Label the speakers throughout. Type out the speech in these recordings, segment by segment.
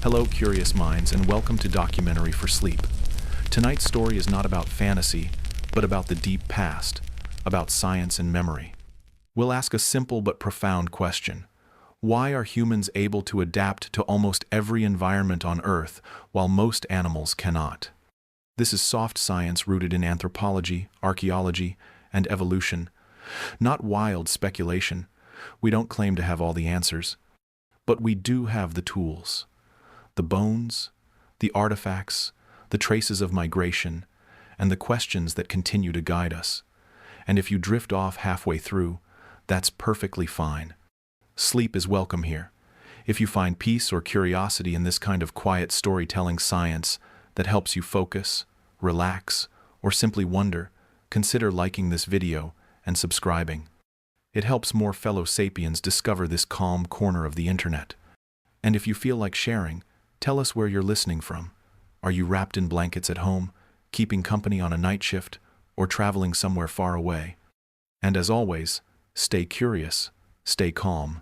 Speaker 1: Hello, curious minds, and welcome to Documentary for Sleep. Tonight's story is not about fantasy, but about the deep past, about science and memory. We'll ask a simple but profound question. Why are humans able to adapt to almost every environment on Earth while most animals cannot? This is soft science rooted in anthropology, archaeology, and evolution, not wild speculation. We don't claim to have all the answers, but we do have the tools. The bones, the artifacts, the traces of migration, and the questions that continue to guide us. And if you drift off halfway through, that's perfectly fine. Sleep is welcome here. If you find peace or curiosity in this kind of quiet storytelling science that helps you focus, relax, or simply wonder, consider liking this video and subscribing. It helps more fellow sapiens discover this calm corner of the internet. And if you feel like sharing, tell us where you're listening from. Are you wrapped in blankets at home, keeping company on a night shift, or traveling somewhere far away? And as always, stay curious, stay calm.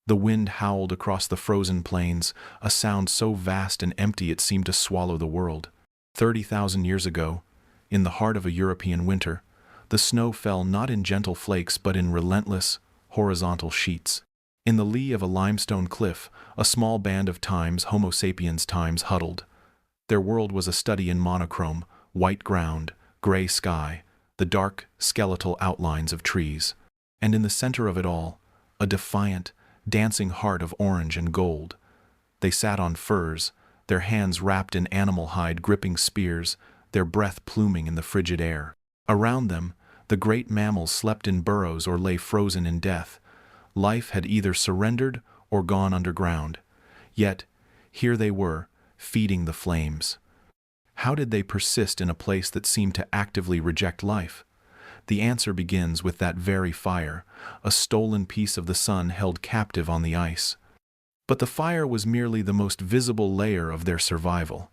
Speaker 1: The wind howled across the frozen plains, a sound so vast and empty it seemed to swallow the world. 30,000 years ago, in the heart of a European winter, the snow fell not in gentle flakes but in relentless, horizontal sheets. In the lee of a limestone cliff, a small band of Homo sapiens huddled. Their world was a study in monochrome, white ground, gray sky, the dark, skeletal outlines of trees. And in the center of it all, a defiant, dancing heart of orange and gold. They sat on furs, their hands wrapped in animal hide gripping spears, their breath pluming in the frigid air. Around them, the great mammals slept in burrows or lay frozen in death. Life had either surrendered or gone underground. Yet, here they were, feeding the flames. How did they persist in a place that seemed to actively reject life? The answer begins with that very fire, a stolen piece of the sun held captive on the ice. But the fire was merely the most visible layer of their survival.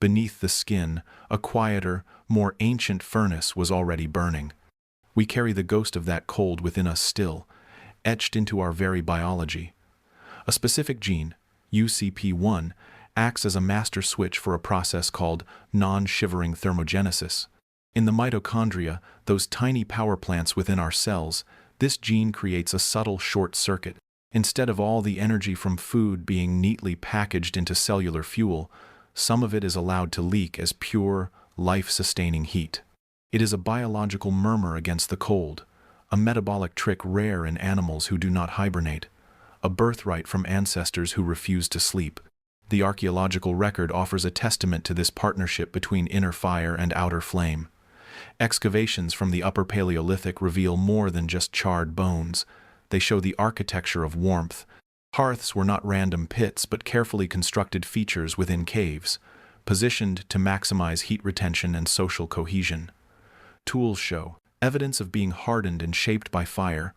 Speaker 1: Beneath the skin, a quieter, more ancient furnace was already burning. We carry the ghost of that cold within us still, etched into our very biology. A specific gene, UCP1, acts as a master switch for a process called non-shivering thermogenesis. In the mitochondria, those tiny power plants within our cells, this gene creates a subtle short circuit. Instead of all the energy from food being neatly packaged into cellular fuel, some of it is allowed to leak as pure, life-sustaining heat. It is a biological murmur against the cold, a metabolic trick rare in animals who do not hibernate, a birthright from ancestors who refuse to sleep. The archaeological record offers a testament to this partnership between inner fire and outer flame. Excavations from the Upper Paleolithic reveal more than just charred bones. They show the architecture of warmth. Hearths were not random pits but carefully constructed features within caves, positioned to maximize heat retention and social cohesion. Tools show evidence of being hardened and shaped by fire,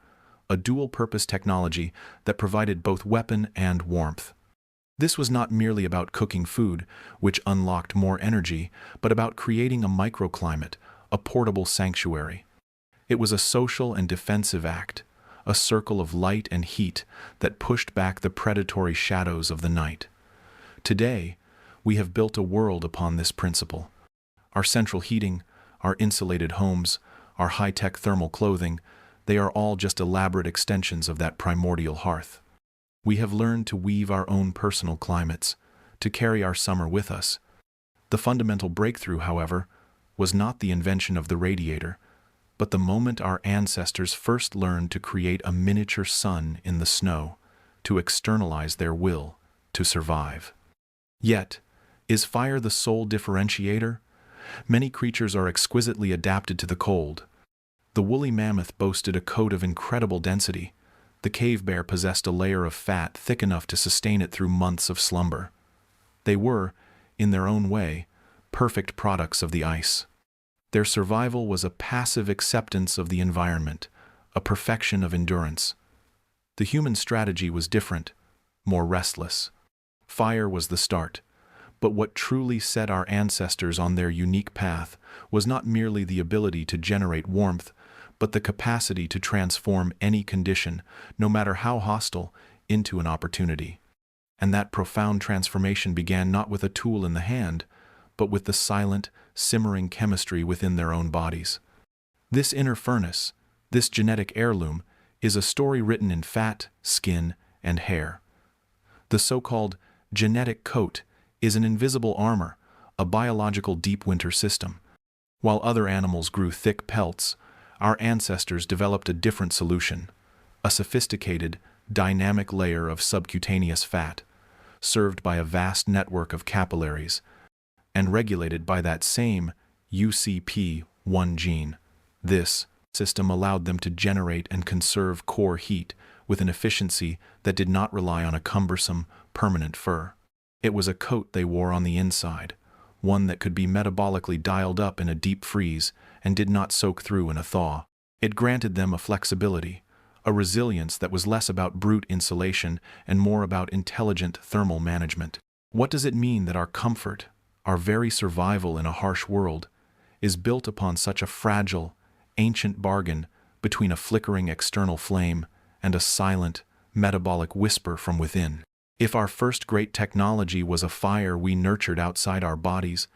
Speaker 1: a dual-purpose technology that provided both weapon and warmth. This was not merely about cooking food, which unlocked more energy, but about creating a microclimate, a portable sanctuary. It was a social and defensive act, a circle of light and heat that pushed back the predatory shadows of the night. Today, we have built a world upon this principle. Our central heating, our insulated homes, our high-tech thermal clothing, they are all just elaborate extensions of that primordial hearth. We have learned to weave our own personal climates, to carry our summer with us. The fundamental breakthrough, however, was not the invention of the radiator, but the moment our ancestors first learned to create a miniature sun in the snow, to externalize their will to survive. Yet, is fire the sole differentiator? Many creatures are exquisitely adapted to the cold. The woolly mammoth boasted a coat of incredible density. The cave bear possessed a layer of fat thick enough to sustain it through months of slumber. They were, in their own way, perfect products of the ice. Their survival was a passive acceptance of the environment, a perfection of endurance. The human strategy was different, more restless. Fire was the start, but what truly set our ancestors on their unique path was not merely the ability to generate warmth, but the capacity to transform any condition, no matter how hostile, into an opportunity. And that profound transformation began not with a tool in the hand, but with the silent, simmering chemistry within their own bodies. This inner furnace, this genetic heirloom, is a story written in fat, skin, and hair. The so-called genetic coat is an invisible armor, a biological deep winter system. While other animals grew thick pelts, our ancestors developed a different solution, a sophisticated, dynamic layer of subcutaneous fat, served by a vast network of capillaries, and regulated by that same UCP1 gene. This system allowed them to generate and conserve core heat with an efficiency that did not rely on a cumbersome, permanent fur. It was a coat they wore on the inside, one that could be metabolically dialed up in a deep freeze and did not soak through in a thaw. It granted them a flexibility, a resilience that was less about brute insulation and more about intelligent thermal management. What does it mean that our comfort, our very survival in a harsh world, is built upon such a fragile, ancient bargain between a flickering external flame and a silent, metabolic whisper from within? If our first great technology was a fire we nurtured outside our bodies,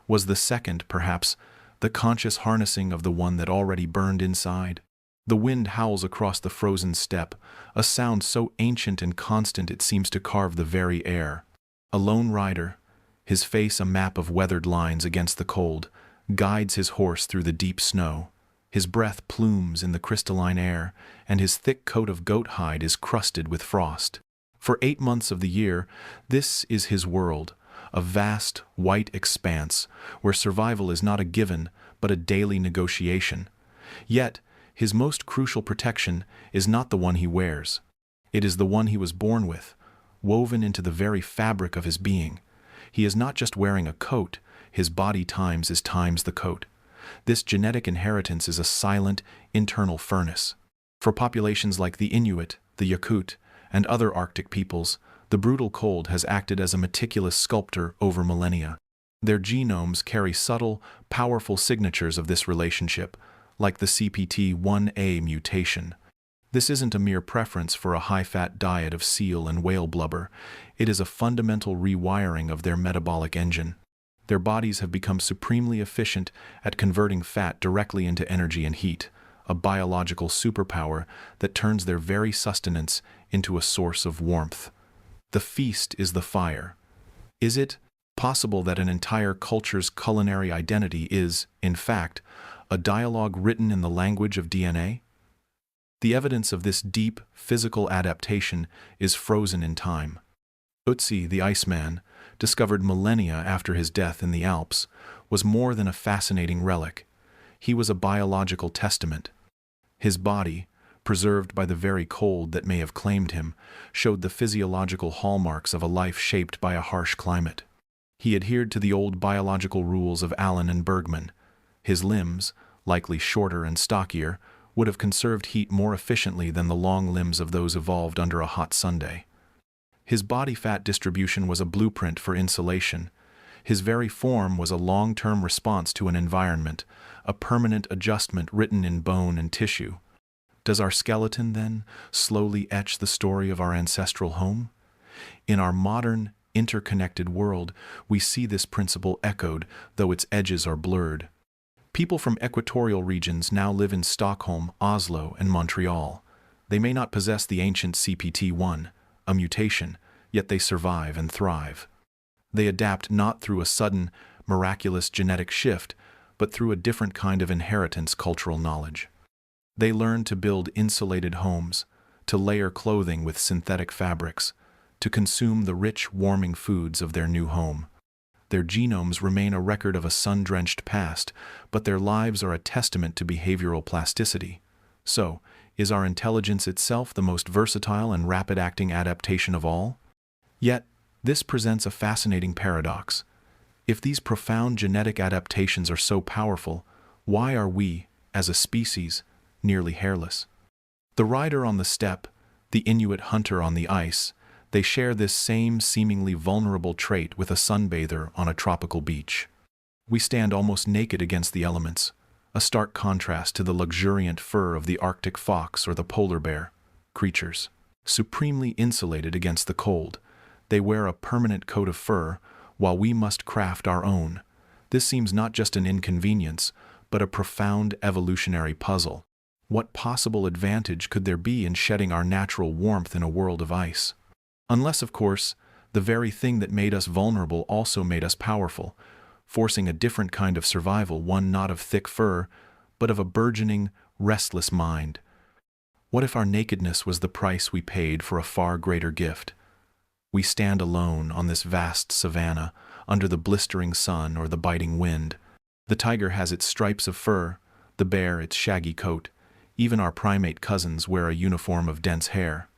Speaker 1: was the second, perhaps, the conscious harnessing of the one that already burned inside? The wind howls across the frozen steppe, a sound so ancient and constant it seems to carve the very air. A lone rider, his face a map of weathered lines against the cold, guides his horse through the deep snow. His breath plumes in the crystalline air, and his thick coat of goat hide is crusted with frost. For 8 months of the year, this is his world, a vast, white expanse where survival is not a given but a daily negotiation. Yet, his most crucial protection is not the one he wears. It is the one he was born with, woven into the very fabric of his being. He is not just wearing a coat, his body times the coat. This genetic inheritance is a silent, internal furnace. For populations like the Inuit, the Yakut, and other Arctic peoples, the brutal cold has acted as a meticulous sculptor over millennia. Their genomes carry subtle, powerful signatures of this relationship, like the CPT1A mutation. This isn't a mere preference for a high-fat diet of seal and whale blubber. It is a fundamental rewiring of their metabolic engine. Their bodies have become supremely efficient at converting fat directly into energy and heat, a biological superpower that turns their very sustenance into a source of warmth. The feast is the fire. Is it possible that an entire culture's culinary identity is, in fact, a dialogue written in the language of DNA? The evidence of this deep, physical adaptation is frozen in time. Ötzi, the Iceman, discovered millennia after his death in the Alps, was more than a fascinating relic. He was a biological testament. His body, preserved by the very cold that may have claimed him, showed the physiological hallmarks of a life shaped by a harsh climate. He adhered to the old biological rules of Allen and Bergman. His limbs, likely shorter and stockier, would have conserved heat more efficiently than the long limbs of those evolved under a hot Sunday. His body fat distribution was a blueprint for insulation. His very form was a long-term response to an environment, a permanent adjustment written in bone and tissue. Does our skeleton, then, slowly etch the story of our ancestral home? In our modern, interconnected world, we see this principle echoed, though its edges are blurred. People from equatorial regions now live in Stockholm, Oslo, and Montreal. They may not possess the ancient CPT1, a mutation, yet they survive and thrive. They adapt not through a sudden, miraculous genetic shift, but through a different kind of inheritance cultural knowledge. They learn to build insulated homes, to layer clothing with synthetic fabrics, to consume the rich, warming foods of their new home. Their genomes remain a record of a sun-drenched past, but their lives are a testament to behavioral plasticity. So, is our intelligence itself the most versatile and rapid-acting adaptation of all? Yet, this presents a fascinating paradox. If these profound genetic adaptations are so powerful, why are we, as a species, nearly hairless? The rider on the steppe, the Inuit hunter on the ice, they share this same seemingly vulnerable trait with a sunbather on a tropical beach. We stand almost naked against the elements, a stark contrast to the luxuriant fur of the Arctic fox or the polar bear, creatures supremely insulated against the cold. They wear a permanent coat of fur, while we must craft our own. This seems not just an inconvenience, but a profound evolutionary puzzle. What possible advantage could there be in shedding our natural warmth in a world of ice? Unless, of course, the very thing that made us vulnerable also made us powerful, forcing a different kind of survival, one not of thick fur, but of a burgeoning, restless mind. What if our nakedness was the price we paid for a far greater gift? We stand alone on this vast savanna, under the blistering sun or the biting wind. The tiger has its stripes of fur, the bear its shaggy coat. Even our primate cousins wear a uniform of dense hair.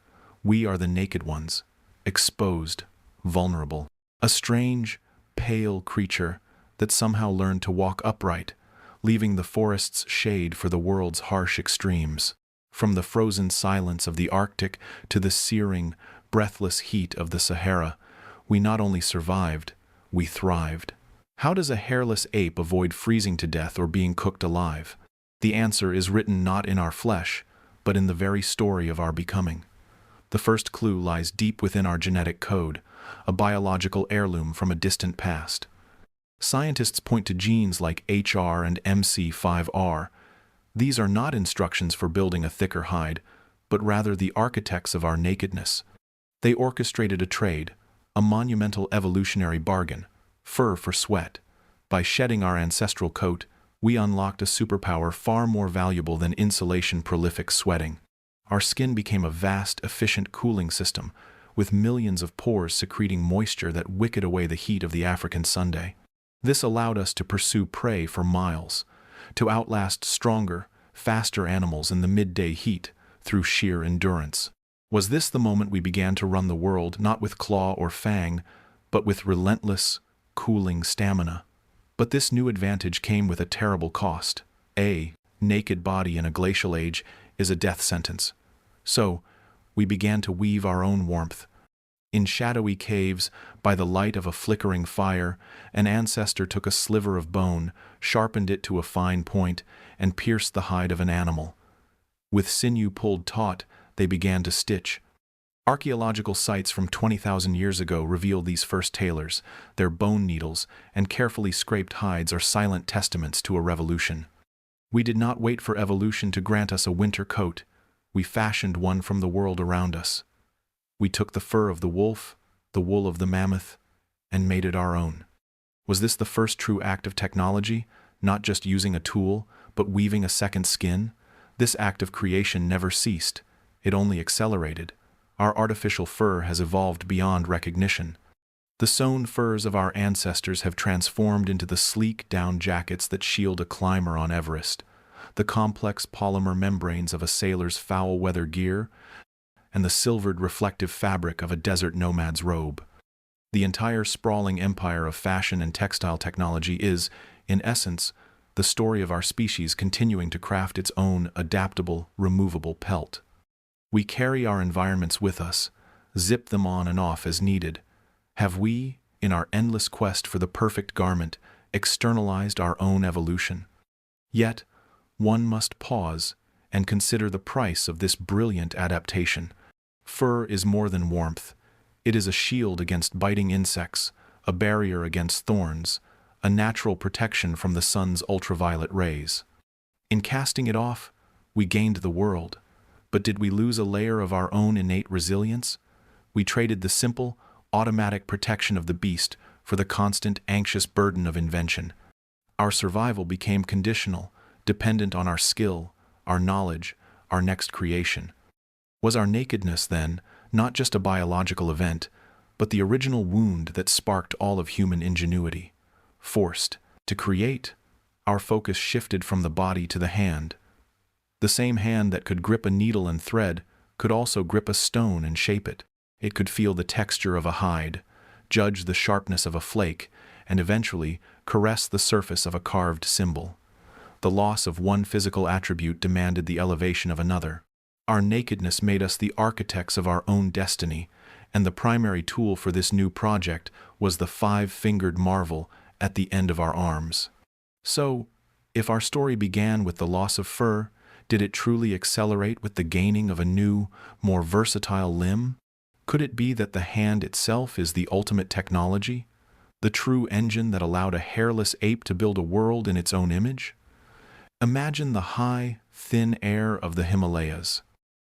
Speaker 1: We are the naked ones, exposed, vulnerable. A strange, pale creature that somehow learned to walk upright, leaving the forest's shade for the world's harsh extremes. From the frozen silence of the Arctic to the searing, breathless heat of the Sahara, we not only survived, we thrived. How does a hairless ape avoid freezing to death or being cooked alive? The answer is written not in our flesh, but in the very story of our becoming. The first clue lies deep within our genetic code, a biological heirloom from a distant past. Scientists point to genes like HR and MC5R. These are not instructions for building a thicker hide, but rather the architects of our nakedness. They orchestrated a trade, a monumental evolutionary bargain, fur for sweat. By shedding our ancestral coat, we unlocked a superpower far more valuable than insulation-prolific sweating. Our skin became a vast, efficient cooling system, with millions of pores secreting moisture that wicked away the heat of the African Sunday. This allowed us to pursue prey for miles, to outlast stronger, faster animals in the midday heat through sheer endurance. Was this the moment we began to run the world not with claw or fang, but with relentless, cooling stamina? But this new advantage came with a terrible cost. A naked body in a glacial age is a death sentence. So, we began to weave our own warmth. In shadowy caves, by the light of a flickering fire, an ancestor took a sliver of bone, sharpened it to a fine point, and pierced the hide of an animal. With sinew pulled taut, they began to stitch. Archaeological sites from 20,000 years ago reveal these first tailors. Their bone needles and carefully scraped hides are silent testaments to a revolution. We did not wait for evolution to grant us a winter coat. We fashioned one from the world around us. We took the fur of the wolf, the wool of the mammoth, and made it our own. Was this the first true act of technology, not just using a tool, but weaving a second skin? This act of creation never ceased. It only accelerated. Our artificial fur has evolved beyond recognition. The sewn furs of our ancestors have transformed into the sleek down jackets that shield a climber on Everest, the complex polymer membranes of a sailor's foul-weather gear, and the silvered reflective fabric of a desert nomad's robe. The entire sprawling empire of fashion and textile technology is, in essence, the story of our species continuing to craft its own adaptable, removable pelt. We carry our environments with us, zip them on and off as needed. Have we, in our endless quest for the perfect garment, externalized our own evolution? Yet, one must pause and consider the price of this brilliant adaptation. Fur is more than warmth. It is a shield against biting insects, a barrier against thorns, a natural protection from the sun's ultraviolet rays. In casting it off, we gained the world. But did we lose a layer of our own innate resilience? We traded the simple, automatic protection of the beast for the constant, anxious burden of invention. Our survival became conditional, dependent on our skill, our knowledge, our next creation. Was our nakedness, then, not just a biological event, but the original wound that sparked all of human ingenuity? Forced to create, our focus shifted from the body to the hand. The same hand that could grip a needle and thread could also grip a stone and shape it. It could feel the texture of a hide, judge the sharpness of a flake, and eventually caress the surface of a carved symbol. The loss of one physical attribute demanded the elevation of another. Our nakedness made us the architects of our own destiny, and the primary tool for this new project was the five-fingered marvel at the end of our arms. So, if our story began with the loss of fur, did it truly accelerate with the gaining of a new, more versatile limb? Could it be that the hand itself is the ultimate technology, the true engine that allowed a hairless ape to build a world in its own image? Imagine the high, thin air of the Himalayas.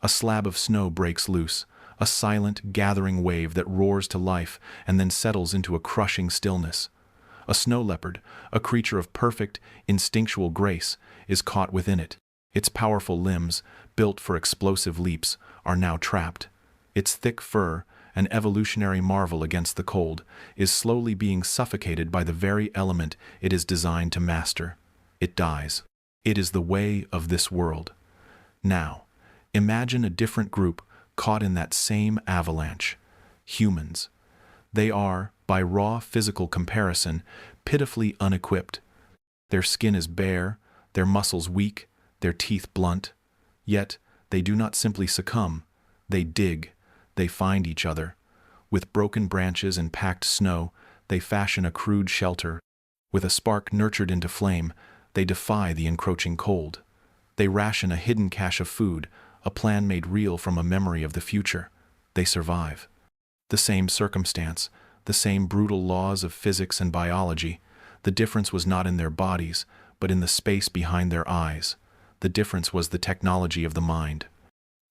Speaker 1: A slab of snow breaks loose, a silent, gathering wave that roars to life and then settles into a crushing stillness. A snow leopard, a creature of perfect, instinctual grace, is caught within it. Its powerful limbs, built for explosive leaps, are now trapped. Its thick fur, an evolutionary marvel against the cold, is slowly being suffocated by the very element it is designed to master. It dies. It is the way of this world. Now, imagine a different group caught in that same avalanche. Humans. They are, by raw physical comparison, pitifully unequipped. Their skin is bare, their muscles weak, their teeth blunt. Yet, they do not simply succumb. They dig. They find each other. With broken branches and packed snow, they fashion a crude shelter. With a spark nurtured into flame, they defy the encroaching cold. They ration a hidden cache of food, a plan made real from a memory of the future. They survive. The same circumstance, the same brutal laws of physics and biology. The difference was not in their bodies, but in the space behind their eyes. The difference was the technology of the mind.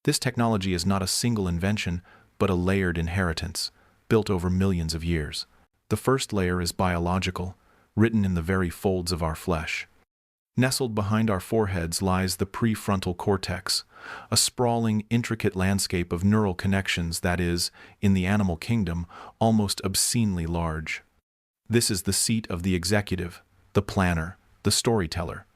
Speaker 1: This technology is not a single invention, but a layered inheritance, built over millions of years. The first layer is biological, written in the very folds of our flesh. Nestled behind our foreheads lies the prefrontal cortex, a sprawling, intricate landscape of neural connections that is, in the animal kingdom, almost obscenely large. This is the seat of the executive, the planner, the storyteller.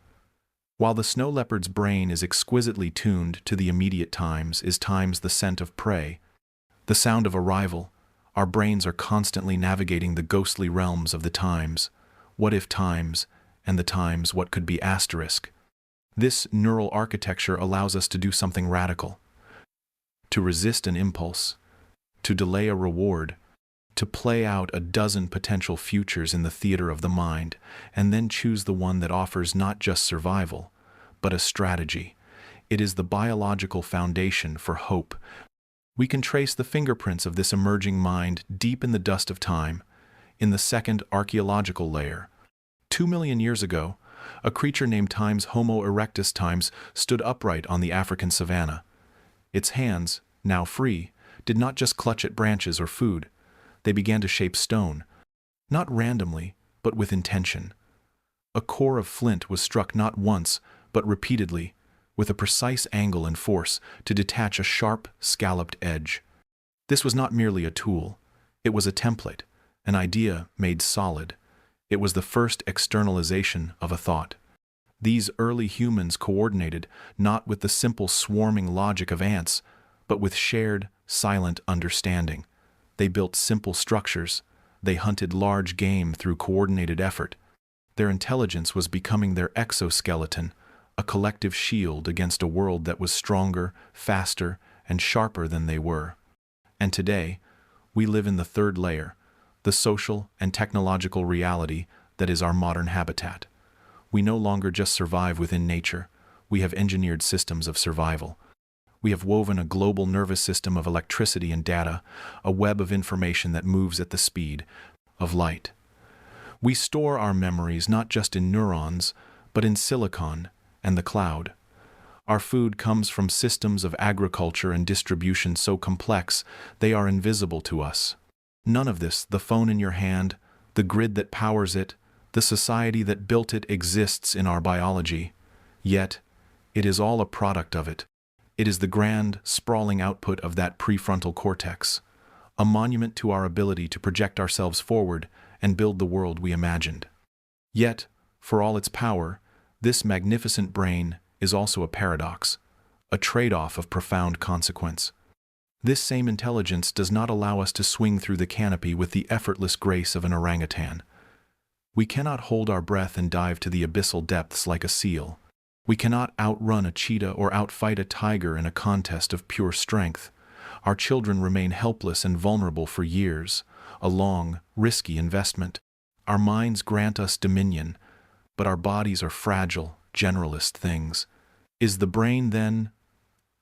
Speaker 1: While the snow leopard's brain is exquisitely tuned to the immediate times, is times the scent of prey, the sound of arrival, our brains are constantly navigating the ghostly realms of the times. What if times, and the times what could be asterisk. This neural architecture allows us to do something radical. To resist an impulse, to delay a reward, to play out a dozen potential futures in the theater of the mind, and then choose the one that offers not just survival, but a strategy. It is the biological foundation for hope. We can trace the fingerprints of this emerging mind deep in the dust of time, in the second archaeological layer. 2 million years ago, a creature named Homo erectus stood upright on the African savanna. Its hands, now free, did not just clutch at branches or food. They began to shape stone, not randomly, but with intention. A core of flint was struck not once, but repeatedly, with a precise angle and force to detach a sharp, scalloped edge. This was not merely a tool. It was a template, an idea made solid. It was the first externalization of a thought. These early humans coordinated not with the simple swarming logic of ants, but with shared, silent understanding. They built simple structures. They hunted large game through coordinated effort. Their intelligence was becoming their exoskeleton, a collective shield against a world that was stronger, faster, and sharper than they were. And today, we live in the third layer, the social and technological reality that is our modern habitat. We no longer just survive within nature, we have engineered systems of survival. We have woven a global nervous system of electricity and data, a web of information that moves at the speed of light. We store our memories not just in neurons, but in silicon and the cloud. Our food comes from systems of agriculture and distribution so complex they are invisible to us. None of this, the phone in your hand, the grid that powers it, the society that built it, exists in our biology. Yet, it is all a product of it. It is the grand, sprawling output of that prefrontal cortex, a monument to our ability to project ourselves forward and build the world we imagined. Yet, for all its power, this magnificent brain is also a paradox, a trade-off of profound consequence. This same intelligence does not allow us to swing through the canopy with the effortless grace of an orangutan. We cannot hold our breath and dive to the abyssal depths like a seal. We cannot outrun a cheetah or outfight a tiger in a contest of pure strength. Our children remain helpless and vulnerable for years, a long, risky investment. Our minds grant us dominion, but our bodies are fragile, generalist things. Is the brain, then,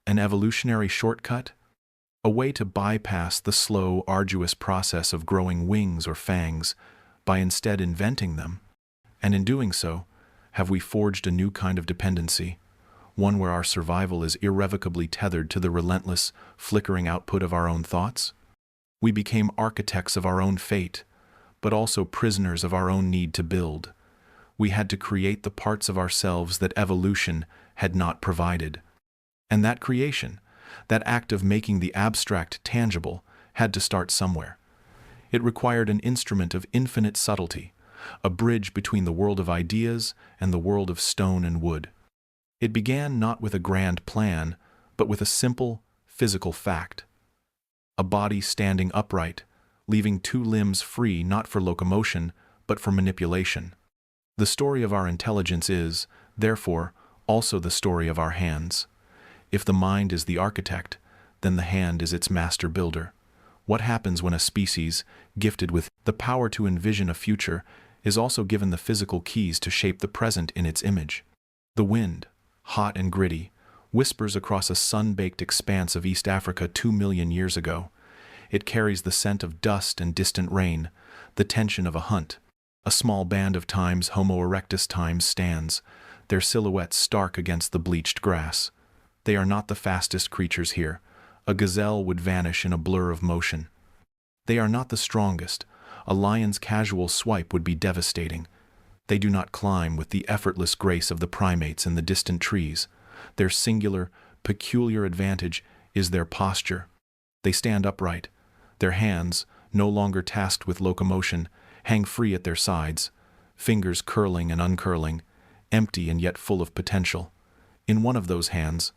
Speaker 1: an evolutionary shortcut? a way to bypass the slow, arduous process of growing wings or fangs by instead inventing them. And in doing so, have we forged a new kind of dependency, one where our survival is irrevocably tethered to the relentless, flickering output of our own thoughts? We became architects of our own fate, but also prisoners of our own need to build. We had to create the parts of ourselves that evolution had not provided. And that creation, that act of making the abstract tangible, had to start somewhere. It required an instrument of infinite subtlety, a bridge between the world of ideas and the world of stone and wood. It began not with a grand plan, but with a simple, physical fact. A body standing upright, leaving two limbs free not for locomotion, but for manipulation. The story of our intelligence is, therefore, also the story of our hands. If the mind is the architect, then the hand is its master builder. What happens when a species, gifted with the power to envision a future, is also given the physical keys to shape the present in its image? The wind, hot and gritty, whispers across a sun-baked expanse of East Africa 2 million years ago. It carries the scent of dust and distant rain, the tension of a hunt. A small band of times, Homo erectus times, stands, their silhouettes stark against the bleached grass. They are not the fastest creatures here. A gazelle would vanish in a blur of motion. They are not the strongest. A lion's casual swipe would be devastating. They do not climb with the effortless grace of the primates in the distant trees. Their singular, peculiar advantage is their posture. They stand upright. Their hands, no longer tasked with locomotion, hang free at their sides, fingers curling and uncurling, empty and yet full of potential. In one of those hands,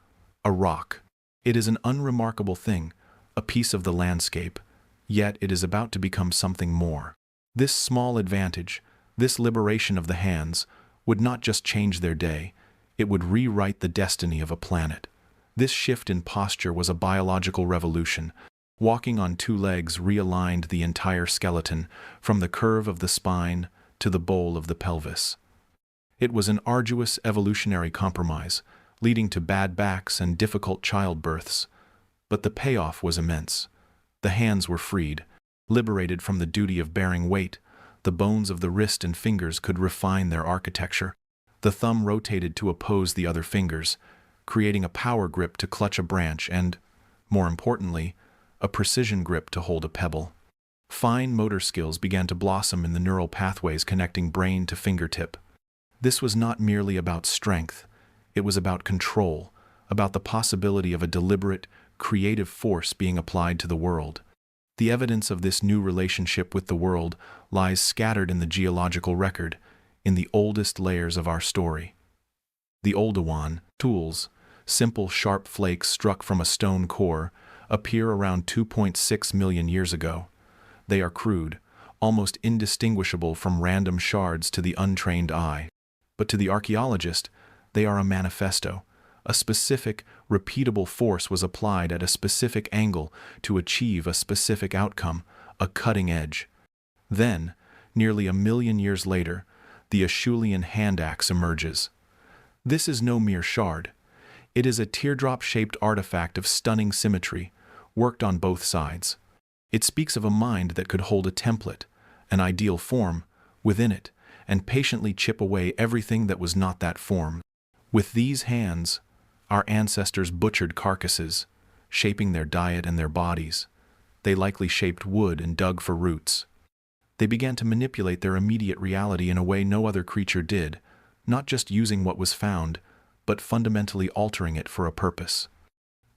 Speaker 1: a rock. It is an unremarkable thing, a piece of the landscape, yet it is about to become something more. This small advantage, this liberation of the hands, would not just change their day, it would rewrite the destiny of a planet. This shift in posture was a biological revolution. Walking on two legs realigned the entire skeleton, from the curve of the spine to the bowl of the pelvis. It was an arduous evolutionary compromise, leading to bad backs and difficult childbirths. But the payoff was immense. The hands were freed, liberated from the duty of bearing weight. The bones of the wrist and fingers could refine their architecture. The thumb rotated to oppose the other fingers, creating a power grip to clutch a branch and, more importantly, a precision grip to hold a pebble. Fine motor skills began to blossom in the neural pathways connecting brain to fingertip. This was not merely about strength, it was about control, about the possibility of a deliberate, creative force being applied to the world. The evidence of this new relationship with the world lies scattered in the geological record, in the oldest layers of our story. The Oldowan, tools, simple sharp flakes struck from a stone core, appear around 2.6 million years ago. They are crude, almost indistinguishable from random shards to the untrained eye. But to the archaeologist, they are a manifesto. A specific, repeatable force was applied at a specific angle to achieve a specific outcome, a cutting edge. Then, nearly 1 million years later, the Acheulean hand axe emerges. This is no mere shard. It is a teardrop-shaped artifact of stunning symmetry, worked on both sides. It speaks of a mind that could hold a template, an ideal form, within it, and patiently chip away everything that was not that form. With these hands, our ancestors butchered carcasses, shaping their diet and their bodies. They likely shaped wood and dug for roots. They began to manipulate their immediate reality in a way no other creature did, not just using what was found, but fundamentally altering it for a purpose.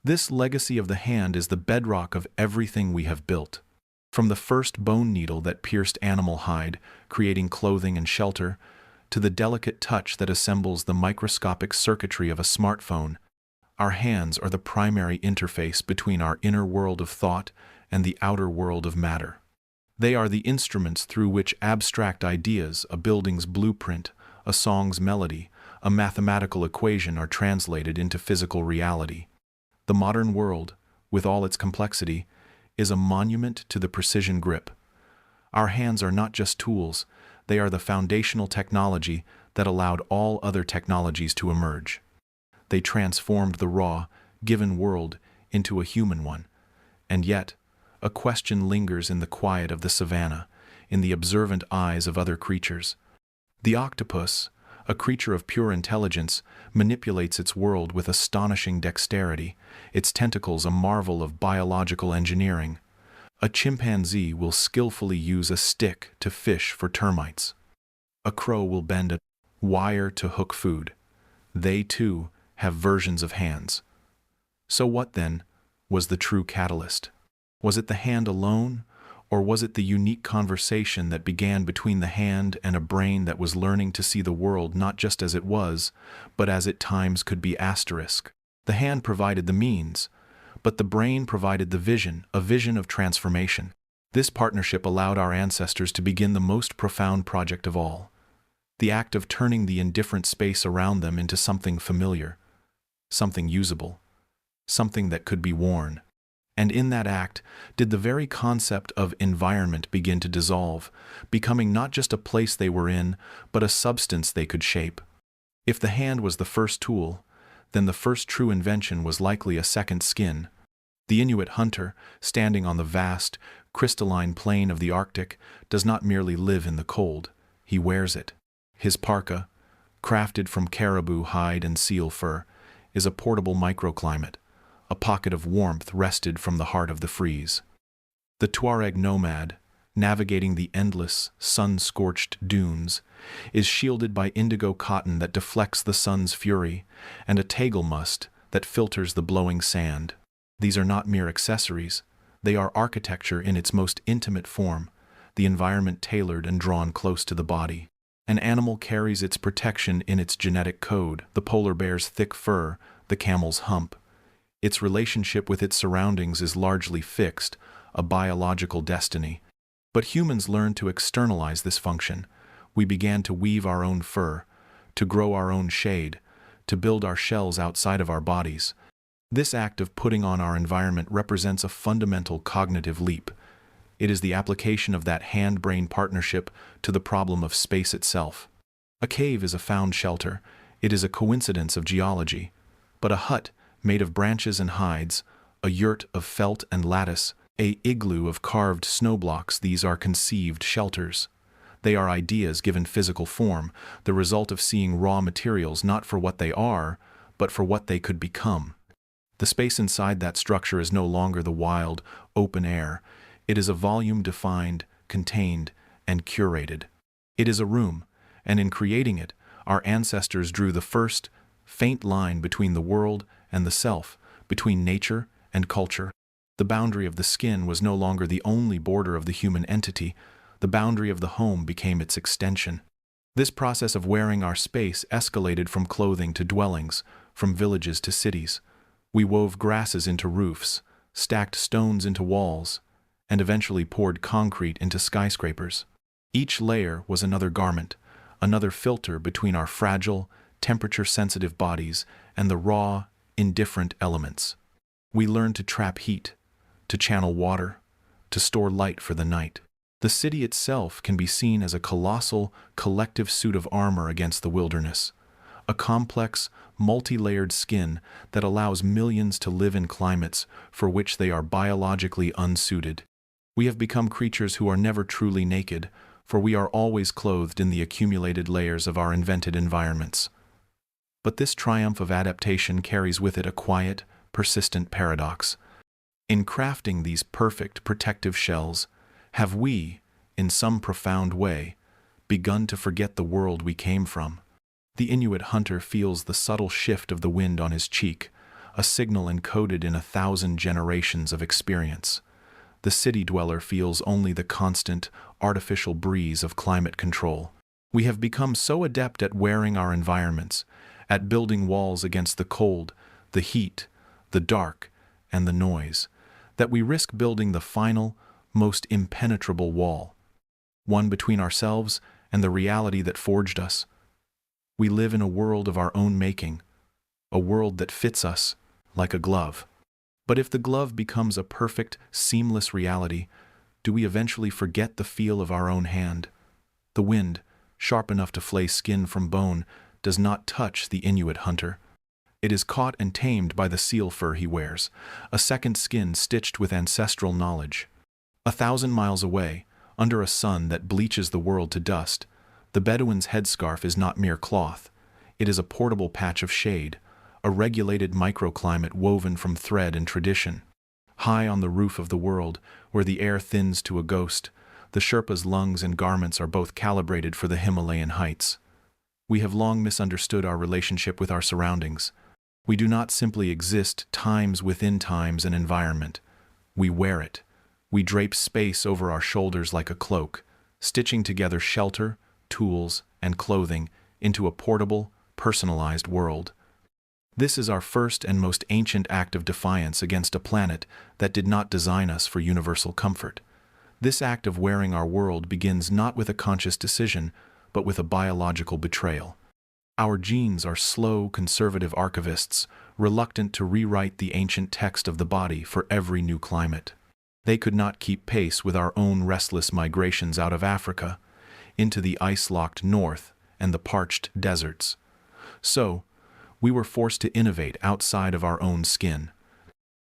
Speaker 1: This legacy of the hand is the bedrock of everything we have built. From the first bone needle that pierced animal hide, creating clothing and shelter, to the delicate touch that assembles the microscopic circuitry of a smartphone, our hands are the primary interface between our inner world of thought and the outer world of matter. They are the instruments through which abstract ideas, a building's blueprint, a song's melody, a mathematical equation are translated into physical reality. The modern world, with all its complexity, is a monument to the precision grip. Our hands are not just tools, they are the foundational technology that allowed all other technologies to emerge. They transformed the raw, given world into a human one, And yet, a question lingers in the quiet of the savannah, in the observant eyes of other creatures. The octopus, a creature of pure intelligence, manipulates its world with astonishing dexterity, its tentacles a marvel of biological engineering. A chimpanzee will skillfully use a stick to fish for termites. A crow will bend a wire to hook food. They, too, have versions of hands. So what, then, was the true catalyst? Was it the hand alone, or was it the unique conversation that began between the hand and a brain that was learning to see the world not just as it was, but as at times could be asterisk? The hand provided the means, but the brain provided the vision, a vision of transformation. This partnership allowed our ancestors to begin the most profound project of all, the act of turning the indifferent space around them into something familiar, something usable, something that could be worn. And in that act did the very concept of environment begin to dissolve, becoming not just a place they were in, but a substance they could shape. If the hand was the first tool, then the first true invention was likely a second skin. The Inuit hunter, standing on the vast, crystalline plain of the Arctic, does not merely live in the cold, he wears it. His parka, crafted from caribou hide and seal fur, is a portable microclimate, a pocket of warmth wrested from the heart of the freeze. The Tuareg nomad, navigating the endless, sun-scorched dunes, is shielded by indigo cotton that deflects the sun's fury, and a taggle must that filters the blowing sand. These are not mere accessories, they are architecture in its most intimate form, the environment tailored and drawn close to the body. An animal carries its protection in its genetic code, the polar bear's thick fur, the camel's hump. Its relationship with its surroundings is largely fixed, a biological destiny. But humans learned to externalize this function. We began to weave our own fur, to grow our own shade, to build our shells outside of our bodies. This act of putting on our environment represents a fundamental cognitive leap. It is the application of that hand-brain partnership to the problem of space itself. A cave is a found shelter. It is a coincidence of geology. But a hut, made of branches and hides, a yurt of felt and lattice, an igloo of carved snow blocks, these are conceived shelters. They are ideas given physical form, the result of seeing raw materials not for what they are, but for what they could become. The space inside that structure is no longer the wild, open air. It is a volume defined, contained, and curated. It is a room, and in creating it, our ancestors drew the first, faint line between the world and the self, between nature and culture. The boundary of the skin was no longer the only border of the human entity. The boundary of the home became its extension. This process of wearing our space escalated from clothing to dwellings, from villages to cities. We wove grasses into roofs, stacked stones into walls, and eventually poured concrete into skyscrapers. Each layer was another garment, another filter between our fragile, temperature-sensitive bodies and the raw, indifferent elements. We learned to trap heat, to channel water, to store light for the night. The city itself can be seen as a colossal, collective suit of armor against the wilderness, a complex, multi-layered skin that allows millions to live in climates for which they are biologically unsuited. We have become creatures who are never truly naked, for we are always clothed in the accumulated layers of our invented environments. But this triumph of adaptation carries with it a quiet, persistent paradox. In crafting these perfect protective shells, have we, in some profound way, begun to forget the world we came from? The Inuit hunter feels the subtle shift of the wind on his cheek, a signal encoded in 1,000 generations of experience. The city dweller feels only the constant, artificial breeze of climate control. We have become so adept at wearing our environments, at building walls against the cold, the heat, the dark, and the noise, that we risk building the final, most impenetrable wall, one between ourselves and the reality that forged us. We live in a world of our own making, a world that fits us like a glove. But if the glove becomes a perfect, seamless reality, do we eventually forget the feel of our own hand? The wind, sharp enough to flay skin from bone, does not touch the Inuit hunter. It is caught and tamed by the seal fur he wears, a second skin stitched with ancestral knowledge. 1,000 miles away, under a sun that bleaches the world to dust, the Bedouin's headscarf is not mere cloth. It is a portable patch of shade, a regulated microclimate woven from thread and tradition. High on the roof of the world, where the air thins to a ghost, the Sherpa's lungs and garments are both calibrated for the Himalayan heights. We have long misunderstood our relationship with our surroundings. We do not simply exist times within times and environment. We wear it. We drape space over our shoulders like a cloak, stitching together shelter, tools, and clothing into a portable, personalized world. This is our first and most ancient act of defiance against a planet that did not design us for universal comfort. This act of wearing our world begins not with a conscious decision, but with a biological betrayal. Our genes are slow, conservative archivists, reluctant to rewrite the ancient text of the body for every new climate. They could not keep pace with our own restless migrations out of Africa, into the ice-locked north and the parched deserts. So, we were forced to innovate outside of our own skin.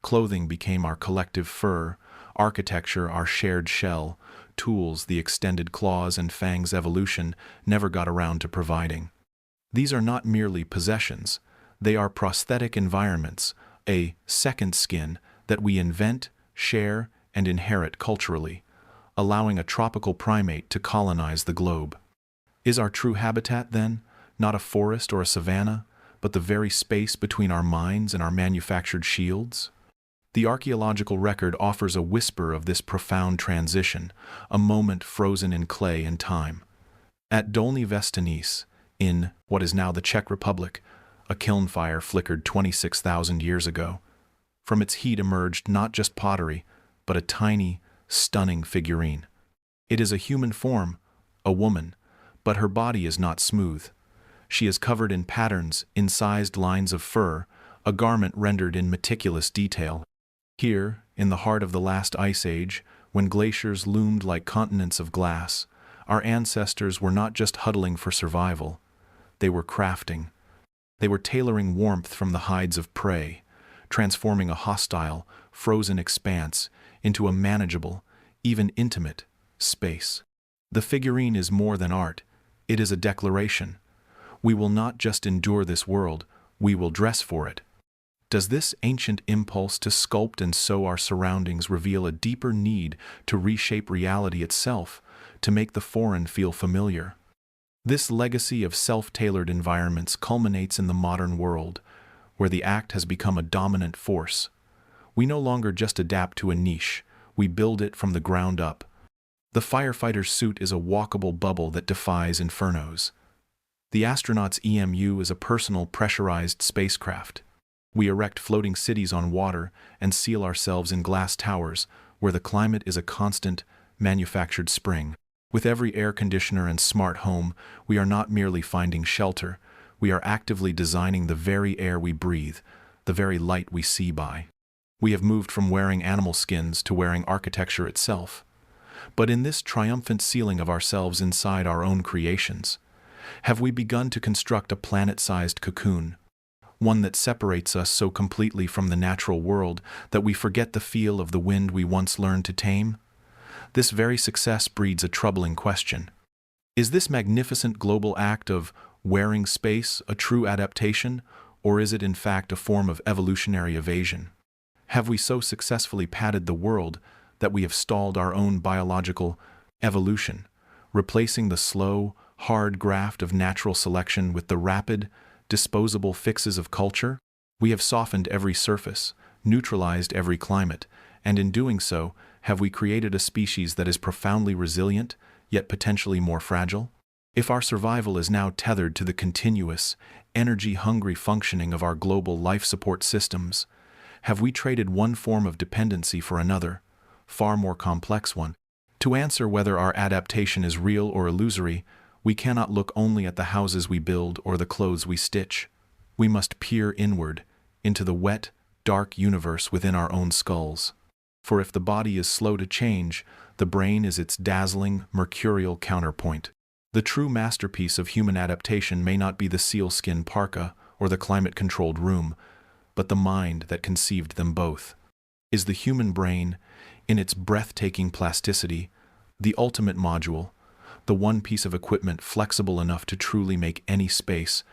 Speaker 1: Clothing became our collective fur, architecture our shared shell, tools the extended claws and fangs evolution never got around to providing. These are not merely possessions, they are prosthetic environments, a second skin that we invent, share, and inherit culturally, allowing a tropical primate to colonize the globe. Is our true habitat, then, not a forest or a savanna, but the very space between our minds and our manufactured shields? The archaeological record offers a whisper of this profound transition, a moment frozen in clay and time. At Dolní Věstonice, in what is now the Czech Republic, a kiln fire flickered 26,000 years ago. From its heat emerged not just pottery, but a tiny, stunning figurine. It is a human form, a woman, but her body is not smooth. She is covered in patterns, incised lines of fur, a garment rendered in meticulous detail. Here, in the heart of the last ice age, when glaciers loomed like continents of glass, our ancestors were not just huddling for survival. They were crafting. They were tailoring warmth from the hides of prey, transforming a hostile, frozen expanse into a manageable, even intimate, space. The figurine is more than art. It is a declaration. We will not just endure this world, we will dress for it. Does this ancient impulse to sculpt and sew our surroundings reveal a deeper need to reshape reality itself, to make the foreign feel familiar? This legacy of self-tailored environments culminates in the modern world, where the act has become a dominant force. We no longer just adapt to a niche, we build it from the ground up. The firefighter's suit is a walkable bubble that defies infernos. The astronaut's EMU is a personal pressurized spacecraft. We erect floating cities on water and seal ourselves in glass towers where the climate is a constant, manufactured spring. With every air conditioner and smart home, we are not merely finding shelter, we are actively designing the very air we breathe, the very light we see by. We have moved from wearing animal skins to wearing architecture itself. But in this triumphant sealing of ourselves inside our own creations, have we begun to construct a planet-sized cocoon, one that separates us so completely from the natural world that we forget the feel of the wind we once learned to tame? This very success breeds a troubling question. Is this magnificent global act of wearing space a true adaptation, or is it in fact a form of evolutionary evasion? Have we so successfully padded the world that we have stalled our own biological evolution, replacing the slow, hard graft of natural selection with the rapid, disposable fixes of culture? We have softened every surface, neutralized every climate, and in doing so, have we created a species that is profoundly resilient, yet potentially more fragile? If our survival is now tethered to the continuous, energy-hungry functioning of our global life support systems, have we traded one form of dependency for another, far more complex one? To answer whether our adaptation is real or illusory, we cannot look only at the houses we build or the clothes we stitch. We must peer inward, into the wet, dark universe within our own skulls. For if the body is slow to change, the brain is its dazzling, mercurial counterpoint. The true masterpiece of human adaptation may not be the sealskin parka or the climate-controlled room, but the mind that conceived them both. Is the human brain, in its breathtaking plasticity, the ultimate module, the one piece of equipment flexible enough to truly make any space,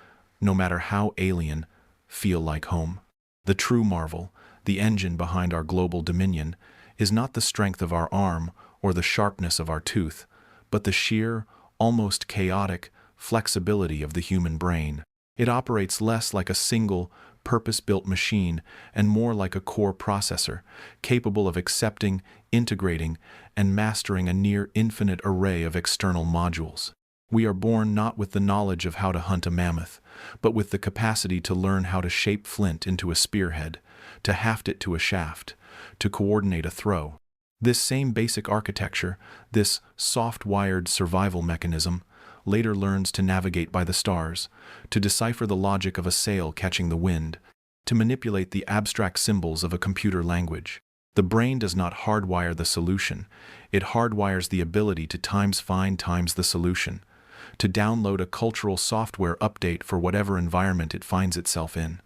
Speaker 1: no matter how alien, feel like home? The true marvel, the engine behind our global dominion, is not the strength of our arm or the sharpness of our tooth, but the sheer, almost chaotic, flexibility of the human brain. It operates less like a single, purpose-built machine and more like a core processor, capable of accepting, integrating, and mastering a near-infinite array of external modules. We are born not with the knowledge of how to hunt a mammoth, but with the capacity to learn how to shape flint into a spearhead, to haft it to a shaft, to coordinate a throw. This same basic architecture, this soft-wired survival mechanism, later learns to navigate by the stars, to decipher the logic of a sail catching the wind, to manipulate the abstract symbols of a computer language. The brain does not hardwire the solution, it hardwires the ability to find the solution, to download a cultural software update for whatever environment it finds itself in.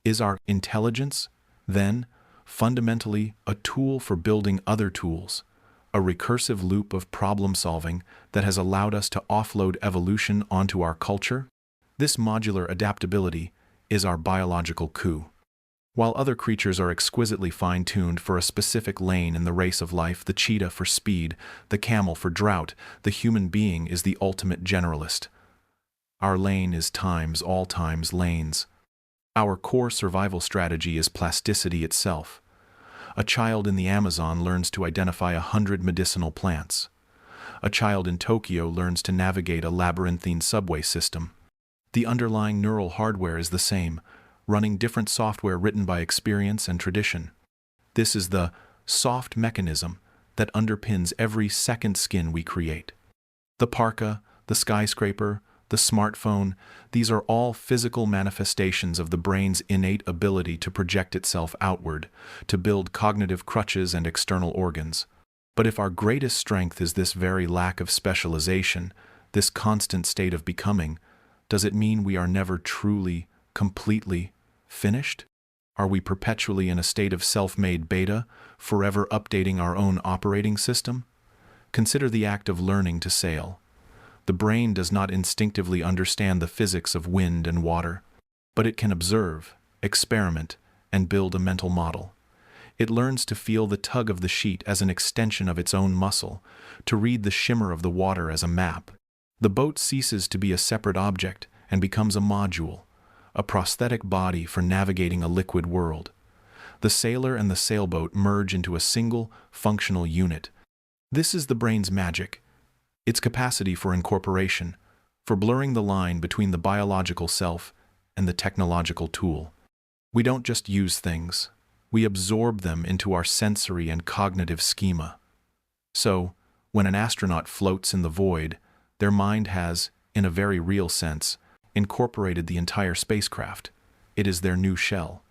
Speaker 1: Is our intelligence, then, fundamentally a tool for building other tools, a recursive loop of problem-solving that has allowed us to offload evolution onto our culture? This modular adaptability is our biological coup. While other creatures are exquisitely fine-tuned for a specific lane in the race of life, the cheetah for speed, the camel for drought, the human being is the ultimate generalist. Our lane is all times lanes. Our core survival strategy is plasticity itself. A child in the Amazon learns to identify 100 medicinal plants. A child in Tokyo learns to navigate a labyrinthine subway system. The underlying neural hardware is the same, running different software written by experience and tradition. This is the soft mechanism that underpins every second skin we create. The parka, the skyscraper, the smartphone, these are all physical manifestations of the brain's innate ability to project itself outward, to build cognitive crutches and external organs. But if our greatest strength is this very lack of specialization, this constant state of becoming, does it mean we are never truly, completely finished? Are we perpetually in a state of self-made beta, forever updating our own operating system? Consider the act of learning to sail. The brain does not instinctively understand the physics of wind and water, but it can observe, experiment, and build a mental model. It learns to feel the tug of the sheet as an extension of its own muscle, to read the shimmer of the water as a map. The boat ceases to be a separate object and becomes a module, a prosthetic body for navigating a liquid world. The sailor and the sailboat merge into a single, functional unit. This is the brain's magic, its capacity for incorporation, for blurring the line between the biological self and the technological tool. We don't just use things, we absorb them into our sensory and cognitive schema. So, when an astronaut floats in the void, their mind has, in a very real sense, incorporated the entire spacecraft. It is their new shell.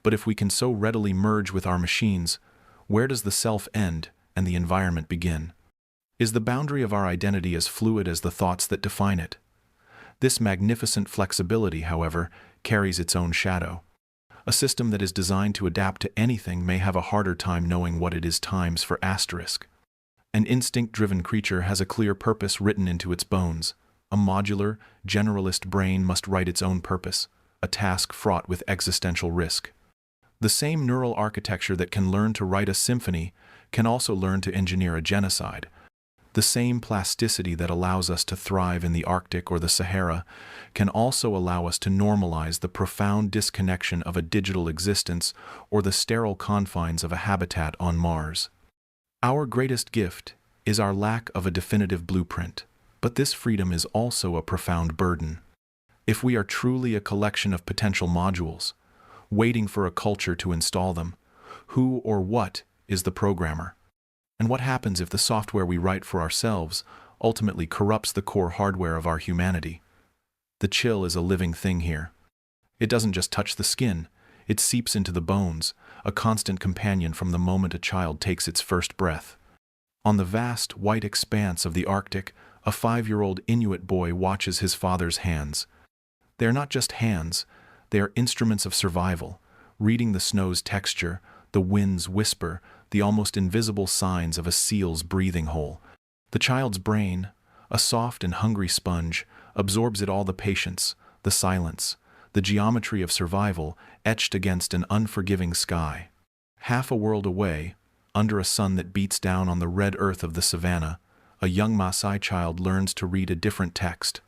Speaker 1: But if we can so readily merge with our machines, where does the self end and the environment begin? Is the boundary of our identity as fluid as the thoughts that define it? This magnificent flexibility, however, carries its own shadow. A system that is designed to adapt to anything may have a harder time knowing what it is times for asterisk. An instinct-driven creature has a clear purpose written into its bones. A modular, generalist brain must write its own purpose, a task fraught with existential risk. The same neural architecture that can learn to write a symphony can also learn to engineer a genocide. The same plasticity that allows us to thrive in the Arctic or the Sahara can also allow us to normalize the profound disconnection of a digital existence or the sterile confines of a habitat on Mars. Our greatest gift is our lack of a definitive blueprint, but this freedom is also a profound burden. If we are truly a collection of potential modules, waiting for a culture to install them, who or what is the programmer? And what happens if the software we write for ourselves ultimately corrupts the core hardware of our humanity? The chill is a living thing here. It doesn't just touch the skin, it seeps into the bones, a constant companion from the moment a child takes its first breath. On the vast, white expanse of the Arctic, a 5-year-old Inuit boy watches his father's hands. They are not just hands, they are instruments of survival, reading the snow's texture, the wind's whisper, the almost invisible signs of a seal's breathing hole. The child's brain, a soft and hungry sponge, absorbs it all: the patience, the silence, the geometry of survival etched against an unforgiving sky. Half a world away, under a sun that beats down on the red earth of the savannah, a young Maasai child learns to read a different text.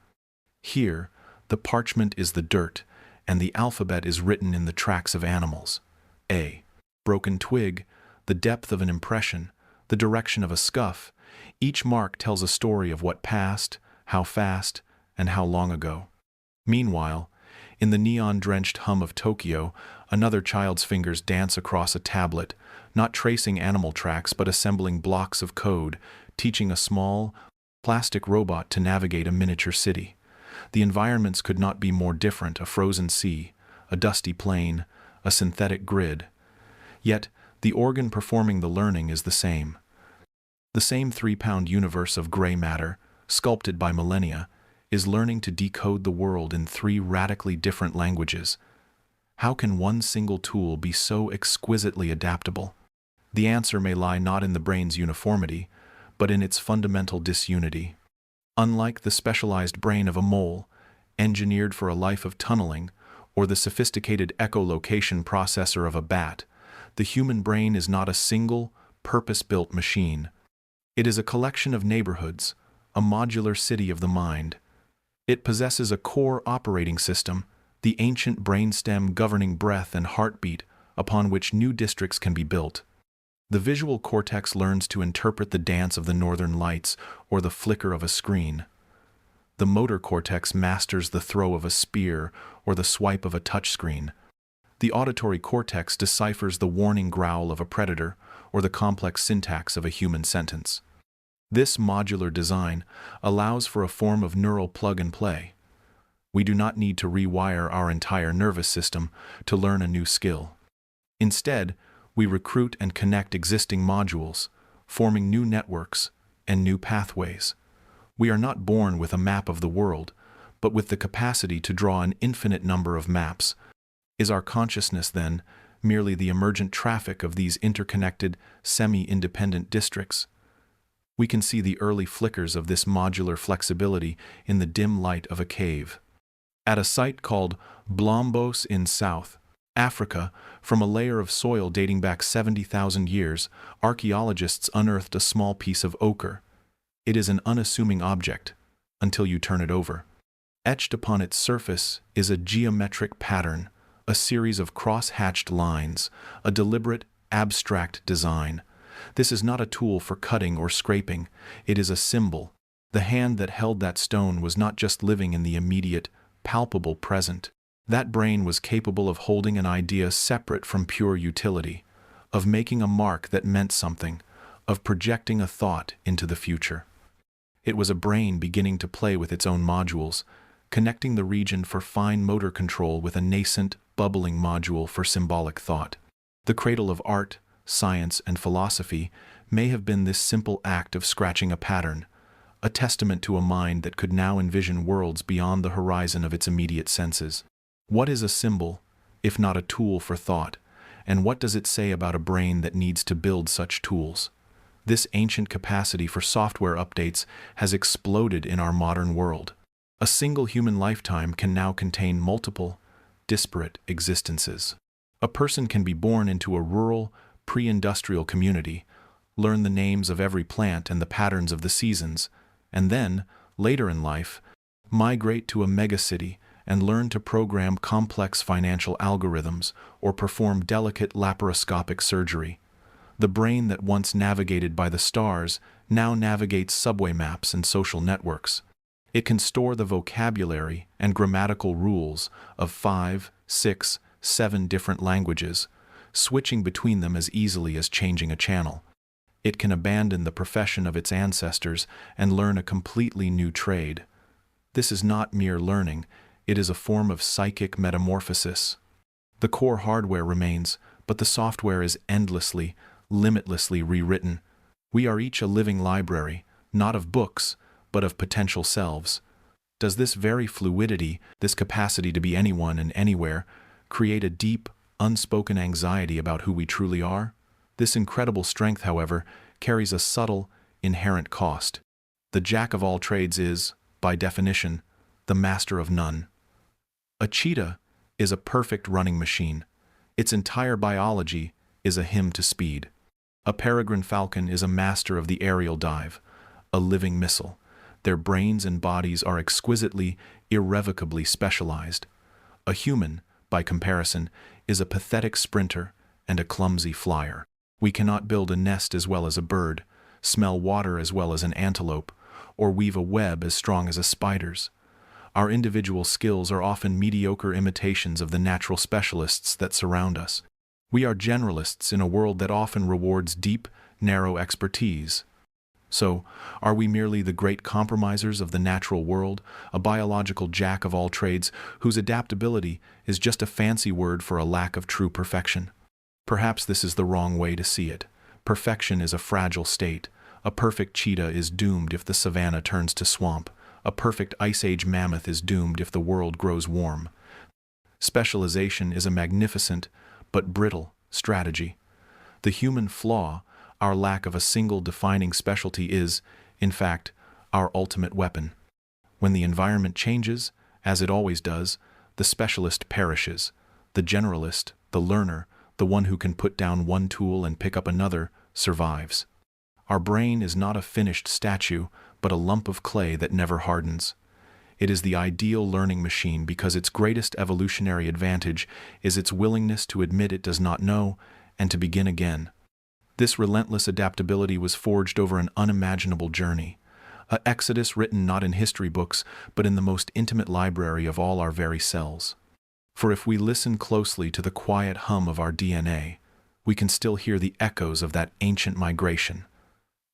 Speaker 1: Here, the parchment is the dirt, and the alphabet is written in the tracks of animals. A broken twig, the depth of an impression, the direction of a scuff. Each mark tells a story of what passed, how fast, and how long ago. Meanwhile, in the neon-drenched hum of Tokyo, another child's fingers dance across a tablet, not tracing animal tracks but assembling blocks of code, teaching a small, plastic robot to navigate a miniature city. The environments could not be more different: a frozen sea, a dusty plain, a synthetic grid. Yet, the organ performing the learning is the same. The same 3-pound universe of gray matter, sculpted by millennia, is learning to decode the world in 3 radically different languages. How can one single tool be so exquisitely adaptable? The answer may lie not in the brain's uniformity, but in its fundamental disunity. Unlike the specialized brain of a mole, engineered for a life of tunneling, or the sophisticated echolocation processor of a bat, the human brain is not a single, purpose-built machine. It is a collection of neighborhoods, a modular city of the mind. It possesses a core operating system, the ancient brainstem governing breath and heartbeat, upon which new districts can be built. The visual cortex learns to interpret the dance of the northern lights or the flicker of a screen. The motor cortex masters the throw of a spear or the swipe of a touchscreen. The auditory cortex deciphers the warning growl of a predator or the complex syntax of a human sentence. This modular design allows for a form of neural plug-and-play. We do not need to rewire our entire nervous system to learn a new skill. Instead, we recruit and connect existing modules, forming new networks and new pathways. We are not born with a map of the world, but with the capacity to draw an infinite number of maps. Is our consciousness, then, merely the emergent traffic of these interconnected, semi-independent districts? We can see the early flickers of this modular flexibility in the dim light of a cave. At a site called Blombos in South Africa, from a layer of soil dating back 70,000 years, archaeologists unearthed a small piece of ochre. It is an unassuming object, until you turn it over. Etched upon its surface is a geometric pattern, a series of cross-hatched lines, a deliberate, abstract design. This is not a tool for cutting or scraping, it is a symbol. The hand that held that stone was not just living in the immediate, palpable present. That brain was capable of holding an idea separate from pure utility, of making a mark that meant something, of projecting a thought into the future. It was a brain beginning to play with its own modules, connecting the region for fine motor control with a nascent, bubbling module for symbolic thought. The cradle of art, science, and philosophy may have been this simple act of scratching a pattern, a testament to a mind that could now envision worlds beyond the horizon of its immediate senses. What is a symbol, if not a tool for thought, and what does it say about a brain that needs to build such tools? This ancient capacity for software updates has exploded in our modern world. A single human lifetime can now contain multiple, disparate existences. A person can be born into a rural, pre-industrial community, learn the names of every plant and the patterns of the seasons, and then, later in life, migrate to a megacity and learn to program complex financial algorithms or perform delicate laparoscopic surgery. The brain that once navigated by the stars now navigates subway maps and social networks. It can store the vocabulary and grammatical rules of 5, 6, 7 different languages, switching between them as easily as changing a channel. It can abandon the profession of its ancestors and learn a completely new trade. This is not mere learning, it is a form of psychic metamorphosis. The core hardware remains, but the software is endlessly, limitlessly rewritten. We are each a living library, not of books, but of potential selves. Does this very fluidity, this capacity to be anyone and anywhere, create a deep, unspoken anxiety about who we truly are? This incredible strength, however, carries a subtle, inherent cost. The jack of all trades is, by definition, the master of none. A cheetah is a perfect running machine. Its entire biology is a hymn to speed. A peregrine falcon is a master of the aerial dive, a living missile. Their brains and bodies are exquisitely, irrevocably specialized. A human, by comparison, is a pathetic sprinter and a clumsy flyer. We cannot build a nest as well as a bird, smell water as well as an antelope, or weave a web as strong as a spider's. Our individual skills are often mediocre imitations of the natural specialists that surround us. We are generalists in a world that often rewards deep, narrow expertise. So, are we merely the great compromisers of the natural world, a biological jack of all trades whose adaptability is just a fancy word for a lack of true perfection? Perhaps this is the wrong way to see it. Perfection is a fragile state. A perfect cheetah is doomed if the savanna turns to swamp. A perfect ice age mammoth is doomed if the world grows warm. Specialization is a magnificent, but brittle, strategy. The human flaw, our lack of a single defining specialty, is, in fact, our ultimate weapon. When the environment changes, as it always does, the specialist perishes. The generalist, the learner, the one who can put down one tool and pick up another, survives. Our brain is not a finished statue, but a lump of clay that never hardens. It is the ideal learning machine because its greatest evolutionary advantage is its willingness to admit it does not know and to begin again. This relentless adaptability was forged over an unimaginable journey, an exodus written not in history books, but in the most intimate library of all our very selves. For if we listen closely to the quiet hum of our DNA, we can still hear the echoes of that ancient migration,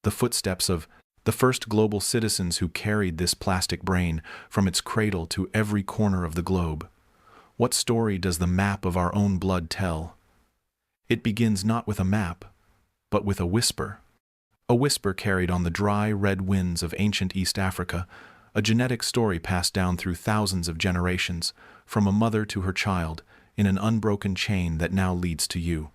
Speaker 1: the footsteps of the first global citizens who carried this plastic brain from its cradle to every corner of the globe. What story does the map of our own blood tell? It begins not with a map, but with a whisper carried on the dry, red winds of ancient East Africa, a genetic story passed down through thousands of generations, from a mother to her child, in an unbroken chain that now leads to you.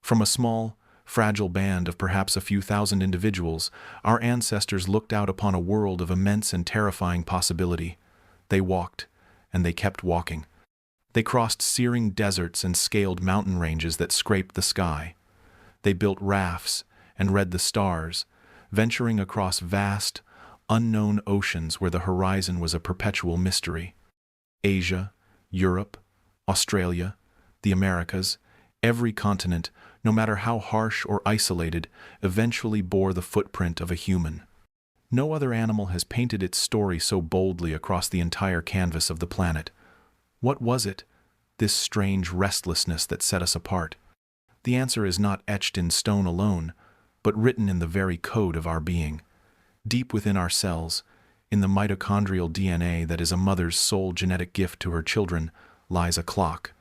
Speaker 1: From a small, fragile band of perhaps a few thousand individuals, our ancestors looked out upon a world of immense and terrifying possibility. They walked, and they kept walking. They crossed searing deserts and scaled mountain ranges that scraped the sky. They built rafts and read the stars, venturing across vast, unknown oceans where the horizon was a perpetual mystery. Asia, Europe, Australia, the Americas, every continent, no matter how harsh or isolated, eventually bore the footprint of a human. No other animal has painted its story so boldly across the entire canvas of the planet. What was it, this strange restlessness that set us apart? The answer is not etched in stone alone, but written in the very code of our being. Deep within our cells, in the mitochondrial DNA that is a mother's sole genetic gift to her children, lies a clock.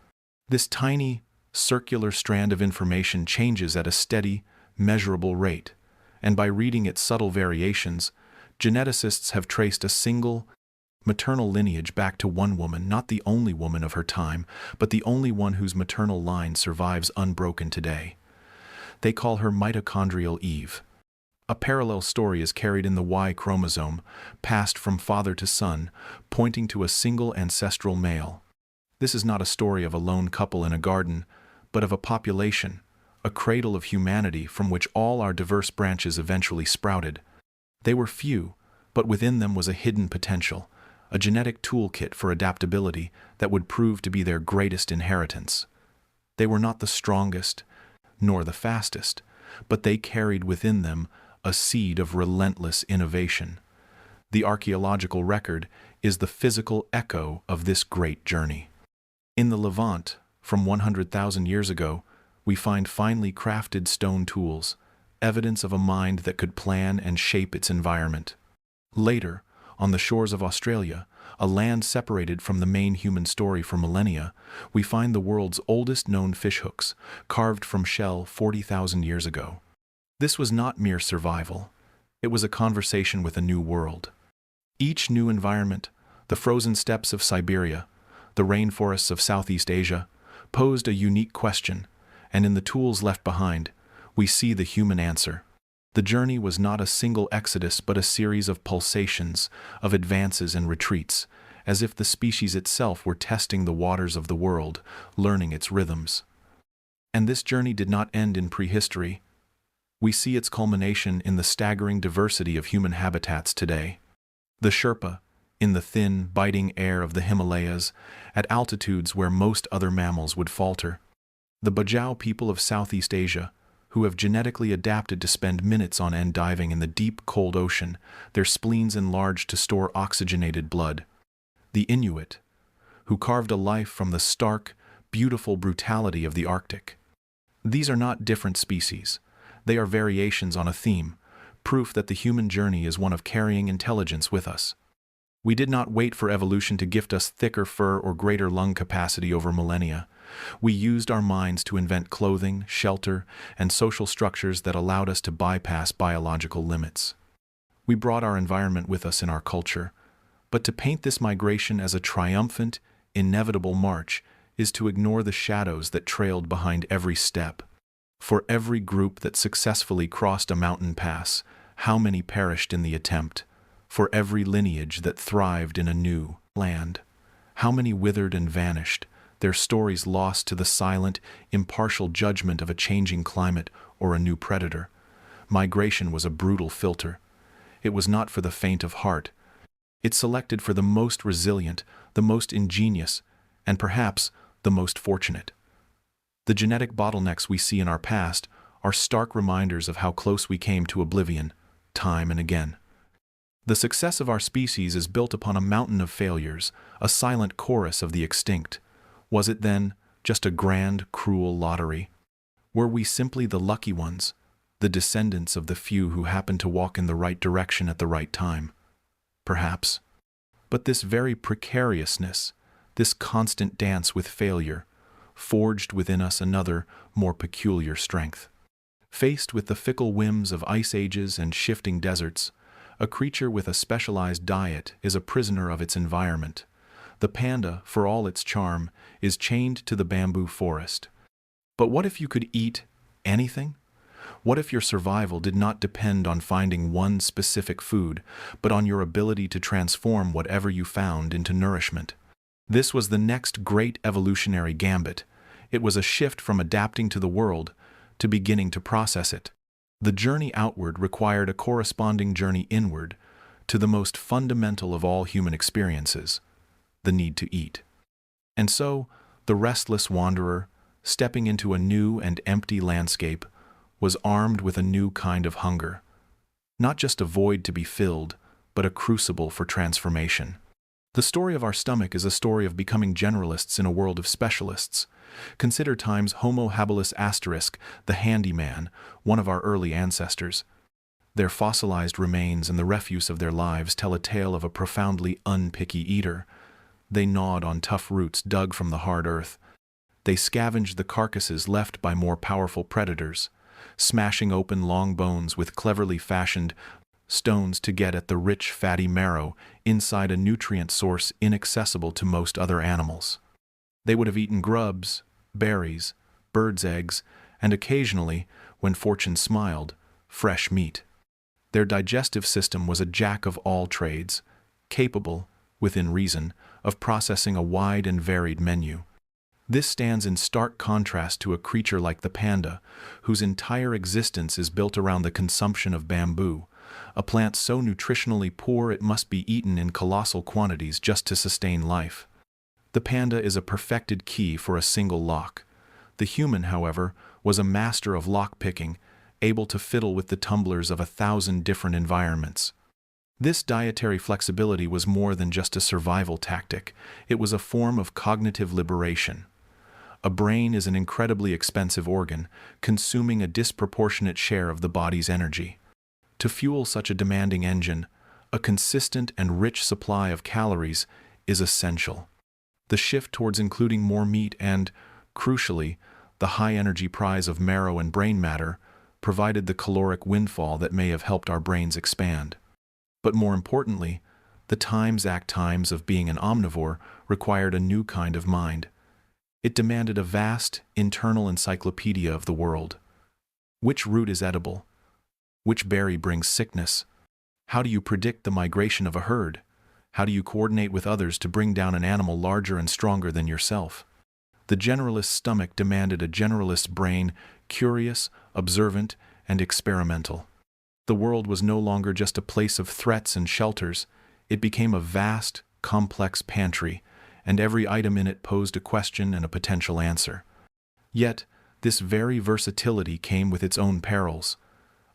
Speaker 1: This tiny, circular strand of information changes at a steady, measurable rate, and by reading its subtle variations, geneticists have traced a single, maternal lineage back to one woman, not the only woman of her time, but the only one whose maternal line survives unbroken today. They call her mitochondrial Eve. A parallel story is carried in the Y chromosome, passed from father to son, pointing to a single ancestral male. This is not a story of a lone couple in a garden, but of a population, a cradle of humanity from which all our diverse branches eventually sprouted. They were few, but within them was a hidden potential, a genetic toolkit for adaptability that would prove to be their greatest inheritance. They were not the strongest, nor the fastest, but they carried within them a seed of relentless innovation. The archaeological record is the physical echo of this great journey. In the Levant, from 100,000 years ago, we find finely crafted stone tools, evidence of a mind that could plan and shape its environment. Later, on the shores of Australia, a land separated from the main human story for millennia, we find the world's oldest known fishhooks, carved from shell 40,000 years ago. This was not mere survival. It was a conversation with a new world. Each new environment, The frozen steppes of Siberia, the rainforests of Southeast Asia, posed a unique question, and in the tools left behind, we see the human answer. The journey was not a single exodus but a series of pulsations, of advances and retreats, as if the species itself were testing the waters of the world, learning its rhythms. And this journey did not end in prehistory. We see its culmination in the staggering diversity of human habitats today. The Sherpa, in the thin, biting air of the Himalayas, at altitudes where most other mammals would falter. The Bajau people of Southeast Asia, who have genetically adapted to spend minutes on end diving in the deep, cold ocean, their spleens enlarged to store oxygenated blood. The Inuit, who carved a life from the stark, beautiful brutality of the Arctic. These are not different species. They are variations on a theme, proof that the human journey is one of carrying intelligence with us. We did not wait for evolution to gift us thicker fur or greater lung capacity over millennia. We used our minds to invent clothing, shelter, and social structures that allowed us to bypass biological limits. We brought our environment with us in our culture, but to paint this migration as a triumphant, inevitable march is to ignore the shadows that trailed behind every step. For every group that successfully crossed a mountain pass, how many perished in the attempt? For every lineage that thrived in a new land, how many withered and vanished, their stories lost to the silent, impartial judgment of a changing climate or a new predator? Migration was a brutal filter. It was not for the faint of heart. It selected for the most resilient, the most ingenious, and perhaps the most fortunate. The genetic bottlenecks we see in our past are stark reminders of how close we came to oblivion, time and again. The success of our species is built upon a mountain of failures, a silent chorus of the extinct. Was it then just a grand, cruel lottery? Were we simply the lucky ones, the descendants of the few who happened to walk in the right direction at the right time? Perhaps. But this very precariousness, this constant dance with failure, forged within us another, more peculiar strength. Faced with the fickle whims of ice ages and shifting deserts, a creature with a specialized diet is a prisoner of its environment. The panda, for all its charm, is chained to the bamboo forest. But what if you could eat anything? What if your survival did not depend on finding one specific food, but on your ability to transform whatever you found into nourishment? This was the next great evolutionary gambit. It was a shift from adapting to the world to beginning to process it. The journey outward required a corresponding journey inward to the most fundamental of all human experiences, the need to eat. And so, the restless wanderer, stepping into a new and empty landscape, was armed with a new kind of hunger. Not just a void to be filled, but a crucible for transformation. The story of our stomach is a story of becoming generalists in a world of specialists. Consider time's Homo habilis asterisk, the handyman, one of our early ancestors. Their fossilized remains and the refuse of their lives tell a tale of a profoundly unpicky eater. They gnawed on tough roots dug from the hard earth. They scavenged the carcasses left by more powerful predators, smashing open long bones with cleverly fashioned stones to get at the rich, fatty marrow inside a nutrient source inaccessible to most other animals. They would have eaten grubs, berries, birds' eggs, and occasionally, when fortune smiled, fresh meat. Their digestive system was a jack of all trades, capable, within reason, of processing a wide and varied menu. This stands in stark contrast to a creature like the panda, whose entire existence is built around the consumption of bamboo, a plant so nutritionally poor it must be eaten in colossal quantities just to sustain life. The panda is a perfected key for a single lock. The human, however, was a master of lock-picking, able to fiddle with the tumblers of 1,000 different environments. This dietary flexibility was more than just a survival tactic. It was a form of cognitive liberation. A brain is an incredibly expensive organ, consuming a disproportionate share of the body's energy. To fuel such a demanding engine, a consistent and rich supply of calories is essential. The shift towards including more meat and, crucially, the high-energy prize of marrow and brain matter provided the caloric windfall that may have helped our brains expand. But more importantly, The exact times of being an omnivore required a new kind of mind. It demanded a vast, internal encyclopedia of the world. Which root is edible? Which berry brings sickness? How do you predict the migration of a herd? How do you coordinate with others to bring down an animal larger and stronger than yourself? The generalist's stomach demanded a generalist's brain, curious, observant, and experimental. The world was no longer just a place of threats and shelters. It became a vast, complex pantry, and every item in it posed a question and a potential answer. Yet, this very versatility came with its own perils.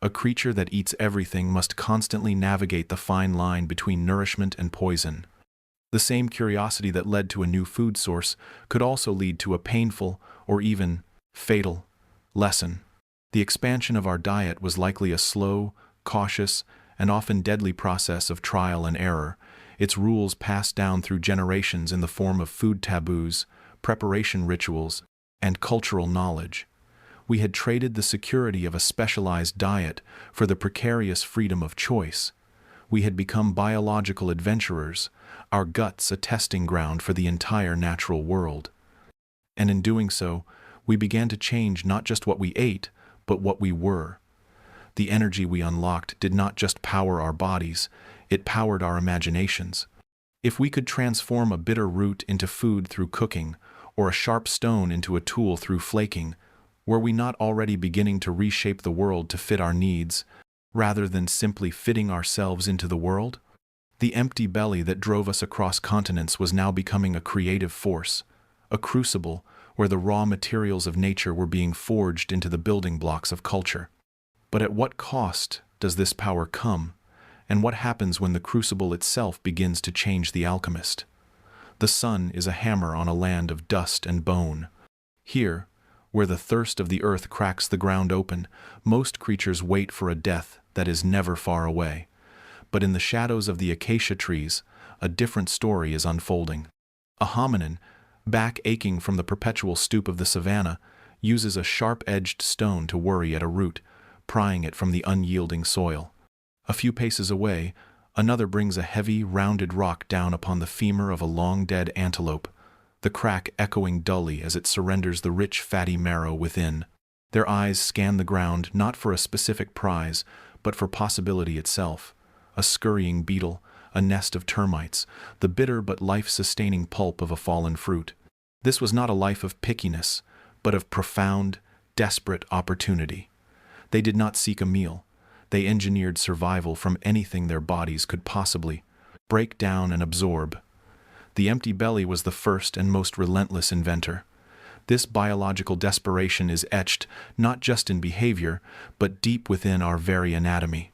Speaker 1: A creature that eats everything must constantly navigate the fine line between nourishment and poison. The same curiosity that led to a new food source could also lead to a painful, or even fatal, lesson. The expansion of our diet was likely a slow, cautious, and often deadly process of trial and error, its rules passed down through generations in the form of food taboos, preparation rituals, and cultural knowledge. We had traded the security of a specialized diet for the precarious freedom of choice. We had become biological adventurers, our guts a testing ground for the entire natural world. And in doing so, we began to change not just what we ate, but what we were. The energy we unlocked did not just power our bodies, it powered our imaginations. If we could transform a bitter root into food through cooking, or a sharp stone into a tool through flaking, were we not already beginning to reshape the world to fit our needs, rather than simply fitting ourselves into the world? The empty belly that drove us across continents was now becoming a creative force, a crucible where the raw materials of nature were being forged into the building blocks of culture. But at what cost does this power come, and what happens when the crucible itself begins to change the alchemist? The sun is a hammer on a land of dust and bone. Here, where the thirst of the earth cracks the ground open, most creatures wait for a death that is never far away. But in the shadows of the acacia trees, a different story is unfolding. A hominin, back aching from the perpetual stoop of the savanna, uses a sharp-edged stone to worry at a root, prying it from the unyielding soil. A few paces away, another brings a heavy, rounded rock down upon the femur of a long-dead antelope, the crack echoing dully as it surrenders the rich, fatty marrow within. Their eyes scan the ground not for a specific prize, but for possibility itself. A scurrying beetle, a nest of termites, the bitter but life-sustaining pulp of a fallen fruit. This was not a life of pickiness, but of profound, desperate opportunity. They did not seek a meal. They engineered survival from anything their bodies could possibly break down and absorb. The empty belly was the first and most relentless inventor. This biological desperation is etched not just in behavior, but deep within our very anatomy.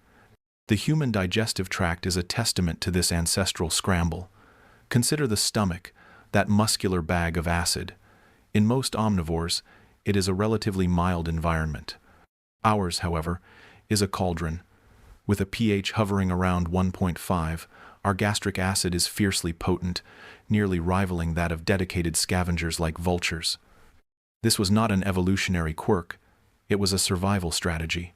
Speaker 1: The human digestive tract is a testament to this ancestral scramble. Consider the stomach, that muscular bag of acid. In most omnivores, it is a relatively mild environment. Ours, however, is a cauldron. With a pH hovering around 1.5, our gastric acid is fiercely potent, nearly rivaling that of dedicated scavengers like vultures. This was not an evolutionary quirk, it was a survival strategy.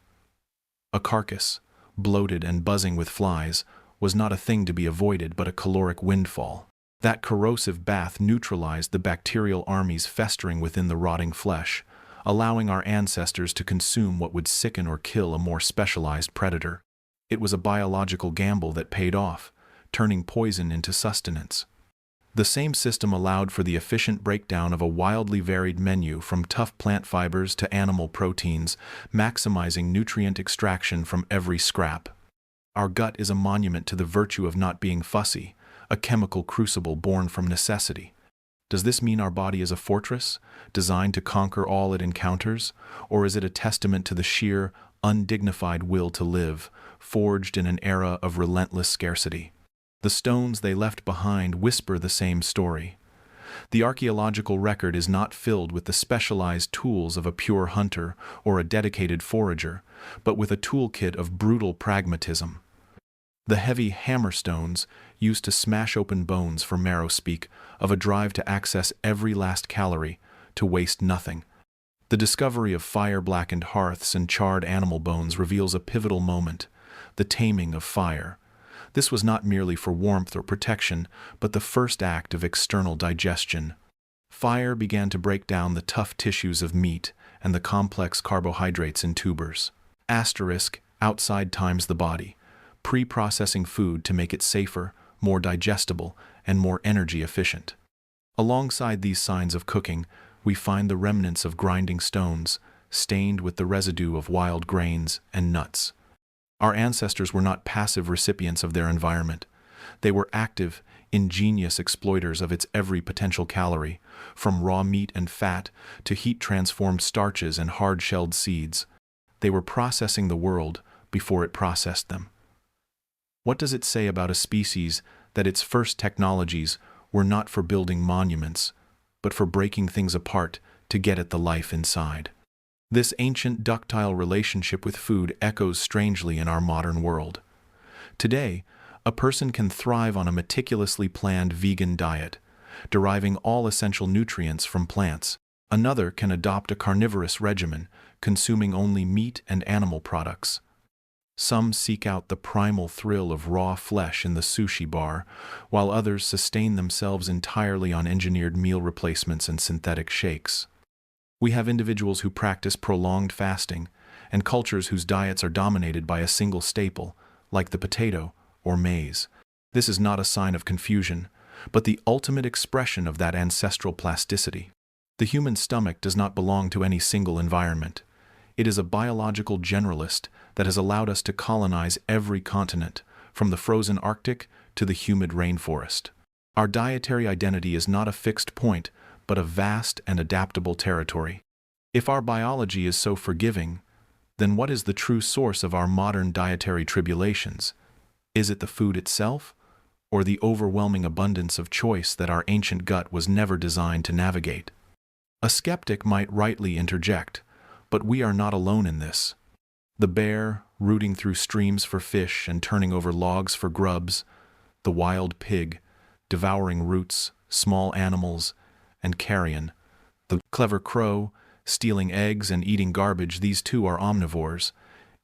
Speaker 1: A carcass, bloated and buzzing with flies, was not a thing to be avoided but a caloric windfall. That corrosive bath neutralized the bacterial armies festering within the rotting flesh, allowing our ancestors to consume what would sicken or kill a more specialized predator. It was a biological gamble that paid off, turning poison into sustenance. The same system allowed for the efficient breakdown of a wildly varied menu from tough plant fibers to animal proteins, maximizing nutrient extraction from every scrap. Our gut is a monument to the virtue of not being fussy, a chemical crucible born from necessity. Does this mean our body is a fortress, designed to conquer all it encounters, or is it a testament to the sheer, undignified will to live, forged in an era of relentless scarcity? The stones they left behind whisper the same story. The archaeological record is not filled with the specialized tools of a pure hunter or a dedicated forager, but with a toolkit of brutal pragmatism. The heavy hammerstones, used to smash open bones for marrow speak, of a drive to access every last calorie, to waste nothing. The discovery of fire-blackened hearths and charred animal bones reveals a pivotal moment, the taming of fire. This was not merely for warmth or protection, but the first act of external digestion. Fire began to break down the tough tissues of meat and the complex carbohydrates in tubers. Asterisk, outside times the body, pre-processing food to make it safer, more digestible, and more energy efficient. Alongside these signs of cooking, we find the remnants of grinding stones, stained with the residue of wild grains and nuts. Our ancestors were not passive recipients of their environment. They were active, ingenious exploiters of its every potential calorie, from raw meat and fat to heat-transformed starches and hard-shelled seeds. They were processing the world before it processed them. What does it say about a species that its first technologies were not for building monuments, but for breaking things apart to get at the life inside? This ancient ductile relationship with food echoes strangely in our modern world. Today, a person can thrive on a meticulously planned vegan diet, deriving all essential nutrients from plants. Another can adopt a carnivorous regimen, consuming only meat and animal products. Some seek out the primal thrill of raw flesh in the sushi bar, while others sustain themselves entirely on engineered meal replacements and synthetic shakes. We have individuals who practice prolonged fasting, and cultures whose diets are dominated by a single staple, like the potato or maize. This is not a sign of confusion, but the ultimate expression of that ancestral plasticity. The human stomach does not belong to any single environment. It is a biological generalist that has allowed us to colonize every continent, from the frozen Arctic to the humid rainforest. Our dietary identity is not a fixed point, but a vast and adaptable territory. If our biology is so forgiving, then what is the true source of our modern dietary tribulations? Is it the food itself, or the overwhelming abundance of choice that our ancient gut was never designed to navigate? A skeptic might rightly interject, but we are not alone in this. The bear, rooting through streams for fish and turning over logs for grubs, the wild pig, devouring roots, small animals, and carrion, the clever crow, stealing eggs and eating garbage, these too are omnivores.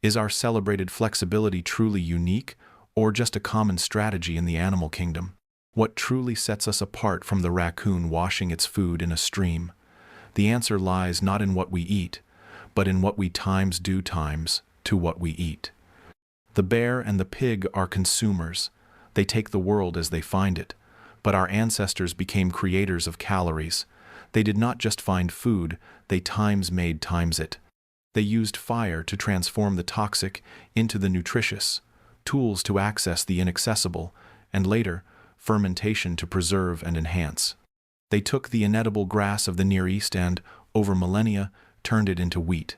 Speaker 1: Is our celebrated flexibility truly unique, or just a common strategy in the animal kingdom? What truly sets us apart from the raccoon washing its food in a stream? The answer lies not in what we eat, but in what we do to what we eat. The bear and the pig are consumers. They take the world as they find it. But our ancestors became creators of calories. They did not just find food, they made it. They used fire to transform the toxic into the nutritious, tools to access the inaccessible, and later, fermentation to preserve and enhance. They took the inedible grass of the Near East and, over millennia, turned it into wheat.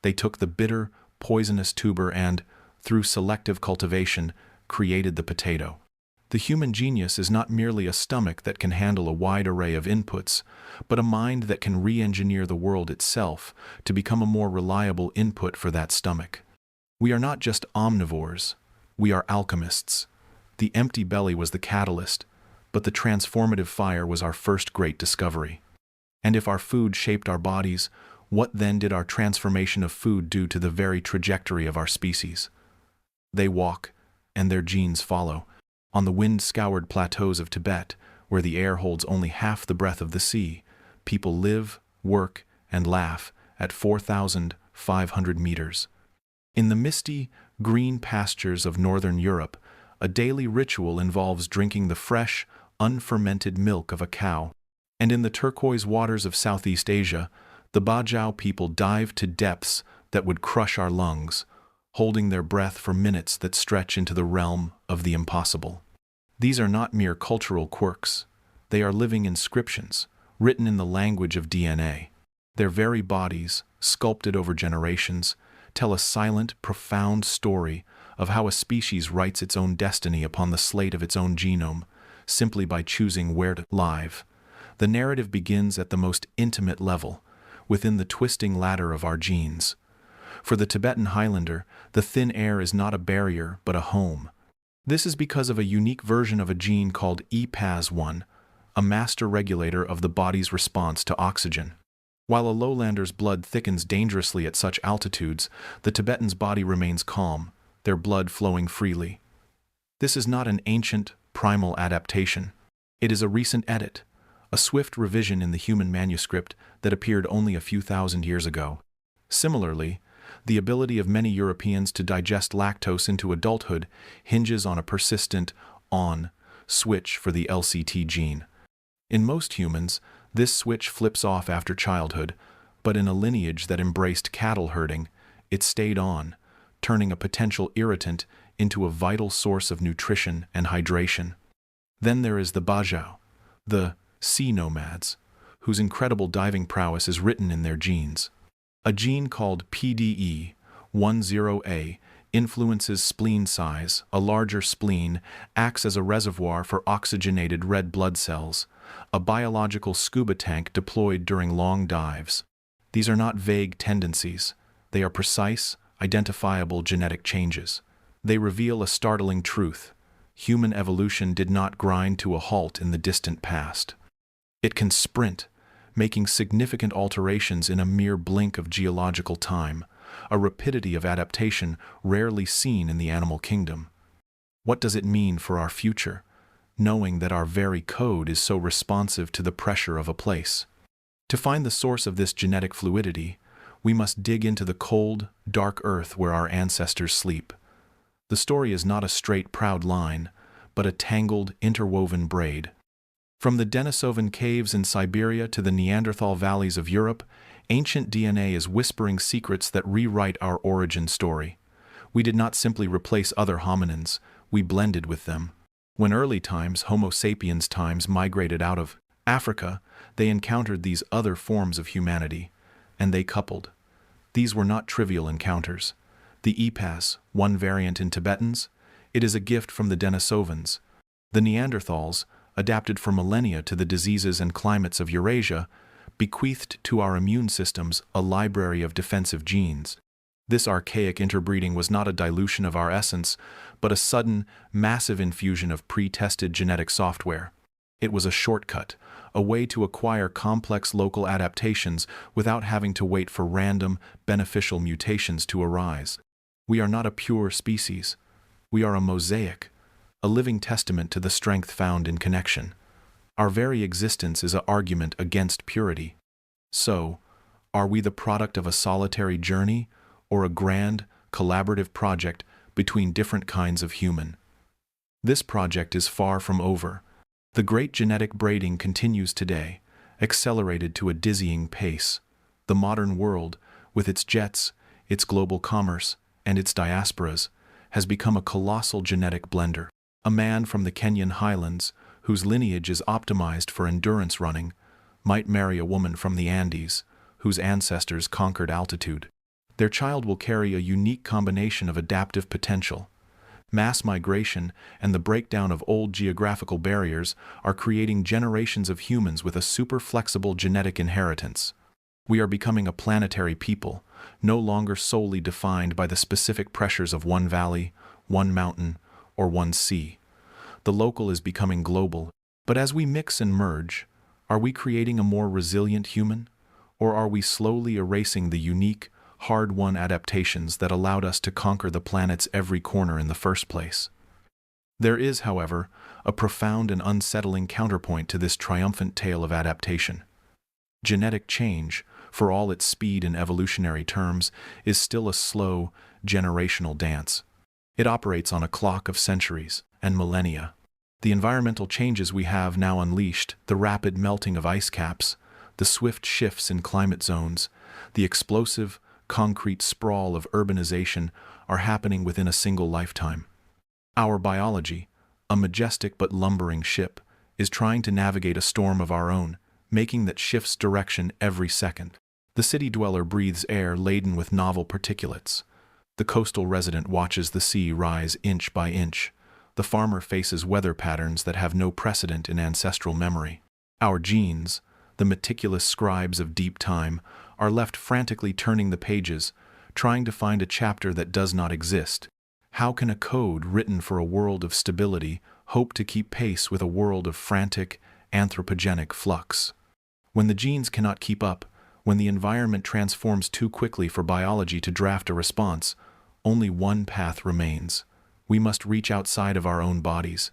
Speaker 1: They took the bitter, poisonous tuber and, through selective cultivation, created the potato. The human genius is not merely a stomach that can handle a wide array of inputs, but a mind that can re-engineer the world itself to become a more reliable input for that stomach. We are not just omnivores, we are alchemists. The empty belly was the catalyst, but the transformative fire was our first great discovery. And if our food shaped our bodies, what then did our transformation of food do to the very trajectory of our species? They walk, and their genes follow. On the wind-scoured plateaus of Tibet, where the air holds only half the breadth of the sea, people live, work, and laugh at 4,500 meters. In the misty, green pastures of northern Europe, a daily ritual involves drinking the fresh, unfermented milk of a cow. And in the turquoise waters of Southeast Asia, the Bajau people dive to depths that would crush our lungs, holding their breath for minutes that stretch into the realm of the impossible. These are not mere cultural quirks. They are living inscriptions, written in the language of DNA. Their very bodies, sculpted over generations, tell a silent, profound story of how a species writes its own destiny upon the slate of its own genome, simply by choosing where to live. The narrative begins at the most intimate level, within the twisting ladder of our genes. For the Tibetan Highlander, the thin air is not a barrier, but a home. This is because of a unique version of a gene called EPAS1, a master regulator of the body's response to oxygen. While a lowlander's blood thickens dangerously at such altitudes, the Tibetan's body remains calm, their blood flowing freely. This is not an ancient, primal adaptation. It is a recent edit, a swift revision in the human manuscript that appeared only a few thousand years ago. Similarly, the ability of many Europeans to digest lactose into adulthood hinges on a persistent on switch for the LCT gene. In most humans, this switch flips off after childhood, but in a lineage that embraced cattle herding, it stayed on, turning a potential irritant into a vital source of nutrition and hydration. Then there is the Bajau, the sea nomads, whose incredible diving prowess is written in their genes. A gene called PDE10A influences spleen size. A larger spleen acts as a reservoir for oxygenated red blood cells, a biological scuba tank deployed during long dives. These are not vague tendencies. They are precise, identifiable genetic changes. They reveal a startling truth. Human evolution did not grind to a halt in the distant past. It can sprint, making significant alterations in a mere blink of geological time, a rapidity of adaptation rarely seen in the animal kingdom. What does it mean for our future, knowing that our very code is so responsive to the pressure of a place? To find the source of this genetic fluidity, we must dig into the cold, dark earth where our ancestors sleep. The story is not a straight, proud line, but a tangled, interwoven braid. From the Denisovan caves in Siberia to the Neanderthal valleys of Europe, ancient DNA is whispering secrets that rewrite our origin story. We did not simply replace other hominins, we blended with them. When early times, Homo sapiens times, migrated out of Africa, they encountered these other forms of humanity, and they coupled. These were not trivial encounters. The Epas, one variant in Tibetans, it is a gift from the Denisovans. The Neanderthals, adapted for millennia to the diseases and climates of Eurasia, bequeathed to our immune systems a library of defensive genes. This archaic interbreeding was not a dilution of our essence, but a sudden, massive infusion of pre-tested genetic software. It was a shortcut, a way to acquire complex local adaptations without having to wait for random, beneficial mutations to arise. We are not a pure species. We are a mosaic, a living testament to the strength found in connection. Our very existence is an argument against purity. So, are we the product of a solitary journey or a grand, collaborative project between different kinds of human? This project is far from over. The great genetic braiding continues today, accelerated to a dizzying pace. The modern world, with its jets, its global commerce, and its diasporas, has become a colossal genetic blender. A man from the Kenyan highlands, whose lineage is optimized for endurance running, might marry a woman from the Andes, whose ancestors conquered altitude. Their child will carry a unique combination of adaptive potential. Mass migration and the breakdown of old geographical barriers are creating generations of humans with a super-flexible genetic inheritance. We are becoming a planetary people, no longer solely defined by the specific pressures of one valley, one mountain, or one sea. The local is becoming global, but as we mix and merge, are we creating a more resilient human? Or are we slowly erasing the unique, hard-won adaptations that allowed us to conquer the planet's every corner in the first place? There is, however, a profound and unsettling counterpoint to this triumphant tale of adaptation. Genetic change, for all its speed in evolutionary terms, is still a slow, generational dance. It operates on a clock of centuries and millennia. The environmental changes we have now unleashed, the rapid melting of ice caps, the swift shifts in climate zones, the explosive, concrete sprawl of urbanization are happening within a single lifetime. Our biology, a majestic but lumbering ship, is trying to navigate a storm of our own, making that shifts direction every second. The city dweller breathes air laden with novel particulates. The coastal resident watches the sea rise inch by inch. The farmer faces weather patterns that have no precedent in ancestral memory. Our genes, the meticulous scribes of deep time, are left frantically turning the pages, trying to find a chapter that does not exist. How can a code written for a world of stability hope to keep pace with a world of frantic, anthropogenic flux? When the genes cannot keep up, when the environment transforms too quickly for biology to draft a response, only one path remains. We must reach outside of our own bodies.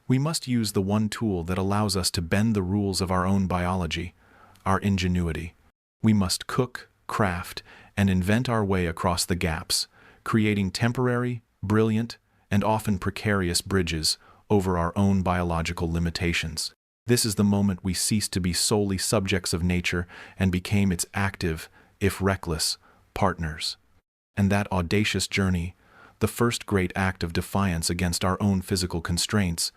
Speaker 1: We must use the one tool that allows us to bend the rules of our own biology, our ingenuity. We must cook, craft, and invent our way across the gaps, creating temporary, brilliant, and often precarious bridges over our own biological limitations. This is the moment we ceased to be solely subjects of nature and became its active, if reckless, partners. And that audacious journey, the first great act of defiance against our own physical constraints,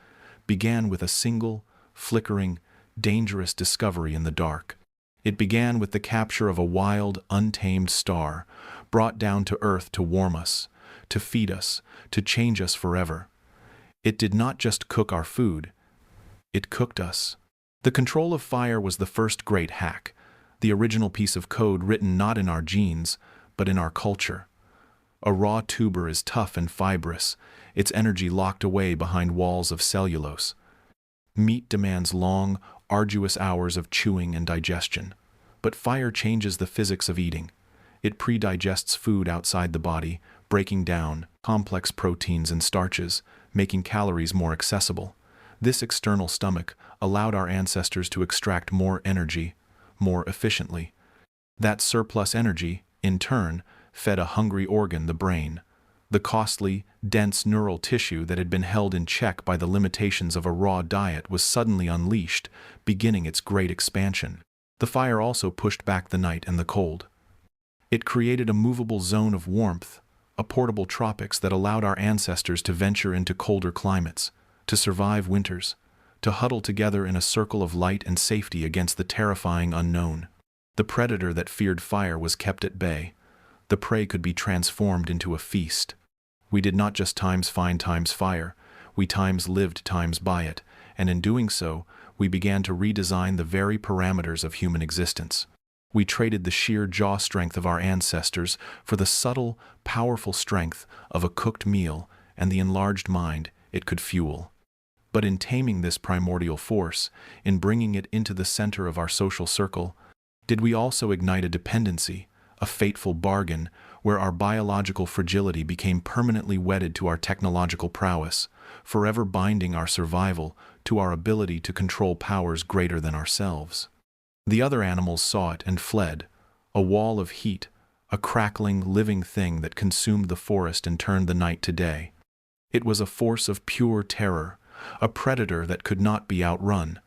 Speaker 1: began with a single, flickering, dangerous discovery in the dark. It began with the capture of a wild, untamed star, brought down to Earth to warm us, to feed us, to change us forever. It did not just cook our food, it cooked us. The control of fire was the first great hack, the original piece of code written not in our genes, but in our culture. A raw tuber is tough and fibrous, its energy locked away behind walls of cellulose. Meat demands long, arduous hours of chewing and digestion. But fire changes the physics of eating. It pre-digests food outside the body, breaking down complex proteins and starches, making calories more accessible. This external stomach allowed our ancestors to extract more energy, more efficiently. That surplus energy, in turn, fed a hungry organ, the brain. The costly, dense neural tissue that had been held in check by the limitations of a raw diet was suddenly unleashed, beginning its great expansion. The fire also pushed back the night and the cold. It created a movable zone of warmth, a portable tropics that allowed our ancestors to venture into colder climates, to survive winters, to huddle together in a circle of light and safety against the terrifying unknown. The predator that feared fire was kept at bay. The prey could be transformed into a feast. We did not just times find times fire, we times lived times by it, and in doing so, we began to redesign the very parameters of human existence. We traded the sheer jaw strength of our ancestors for the subtle, powerful strength of a cooked meal and the enlarged mind it could fuel. But in taming this primordial force, in bringing it into the center of our social circle, did we also ignite a dependency, a fateful bargain where our biological fragility became permanently wedded to our technological prowess, forever binding our survival to our ability to control powers greater than ourselves? The other animals saw it and fled, a wall of heat, a crackling, living thing that consumed the forest and turned the night to day. It was a force of pure terror, a predator that could not be outrun.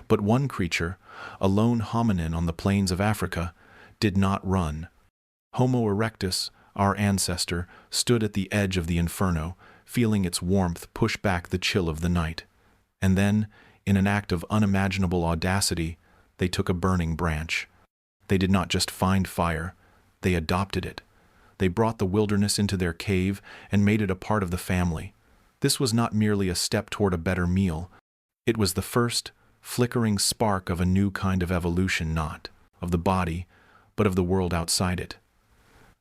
Speaker 1: But one creature, a lone hominin on the plains of Africa, did not run. Homo erectus, our ancestor, stood at the edge of the inferno, feeling its warmth push back the chill of the night. And then, in an act of unimaginable audacity, they took a burning branch. They did not just find fire, they adopted it. They brought the wilderness into their cave and made it a part of the family. This was not merely a step toward a better meal. It was the first, flickering spark of a new kind of evolution, not of the body, but of the world outside it.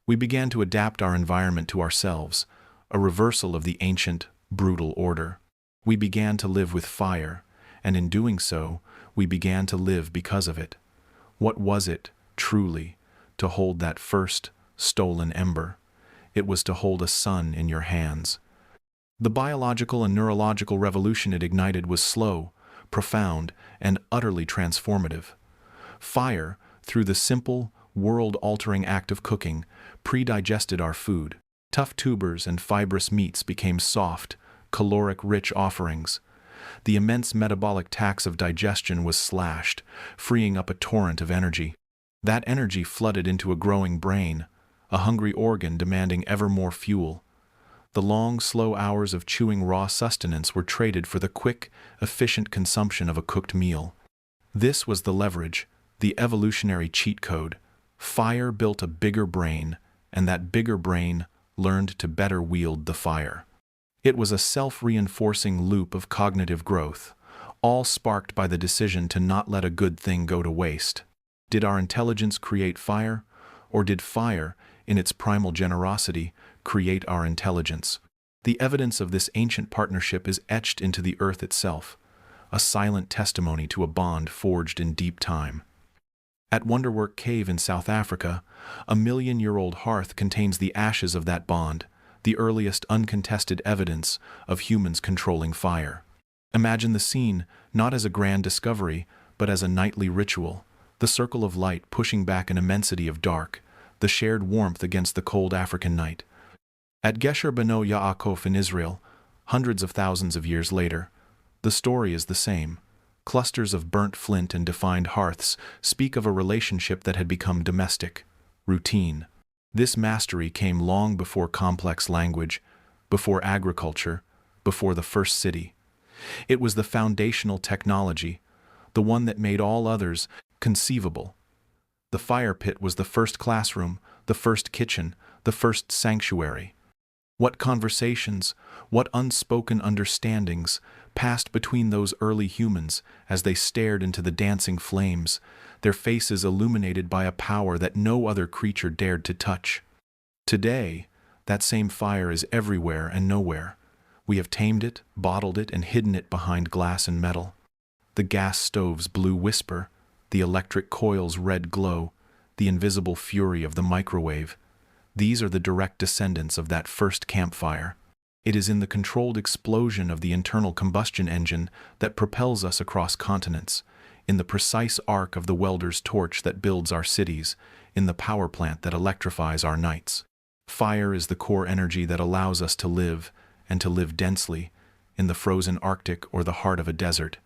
Speaker 1: We began to adapt our environment to ourselves, a reversal of the ancient, brutal order. We began to live with fire, and in doing so, we began to live because of it. What was it, truly, to hold that first, stolen ember? It was to hold a sun in your hands. The biological and neurological revolution it ignited was slow, profound, and utterly transformative. Fire, through the simple, world-altering act of cooking, pre-digested our food. Tough tubers and fibrous meats became soft, caloric-rich offerings. The immense metabolic tax of digestion was slashed, freeing up a torrent of energy. That energy flooded into a growing brain, a hungry organ demanding ever more fuel. The long, slow hours of chewing raw sustenance were traded for the quick, efficient consumption of a cooked meal. This was the leverage, the evolutionary cheat code. Fire built a bigger brain, and that bigger brain learned to better wield the fire. It was a self-reinforcing loop of cognitive growth, all sparked by the decision to not let a good thing go to waste. Did our intelligence create fire, or did fire, in its primal generosity, create our intelligence? The evidence of this ancient partnership is etched into the earth itself, a silent testimony to a bond forged in deep time. At Wonderwork Cave in South Africa, a million-year-old hearth contains the ashes of that bond, the earliest uncontested evidence of humans controlling fire. Imagine the scene not as a grand discovery, but as a nightly ritual, the circle of light pushing back an immensity of dark, the shared warmth against the cold African night. At Gesher Beno Yaakov in Israel, hundreds of thousands of years later, the story is the same. Clusters of burnt flint and defined hearths speak of a relationship that had become domestic, routine. This mastery came long before complex language, before agriculture, before the first city. It was the foundational technology, the one that made all others conceivable. The fire pit was the first classroom, the first kitchen, the first sanctuary. What conversations, what unspoken understandings passed between those early humans as they stared into the dancing flames, their faces illuminated by a power that no other creature dared to touch. Today, that same fire is everywhere and nowhere. We have tamed it, bottled it, and hidden it behind glass and metal. The gas stove's blue whisper, the electric coil's red glow, the invisible fury of the microwave. These are the direct descendants of that first campfire. It is in the controlled explosion of the internal combustion engine that propels us across continents, in the precise arc of the welder's torch that builds our cities, in the power plant that electrifies our nights. Fire is the core energy that allows us to live, and to live densely, in the frozen Arctic or the heart of a desert.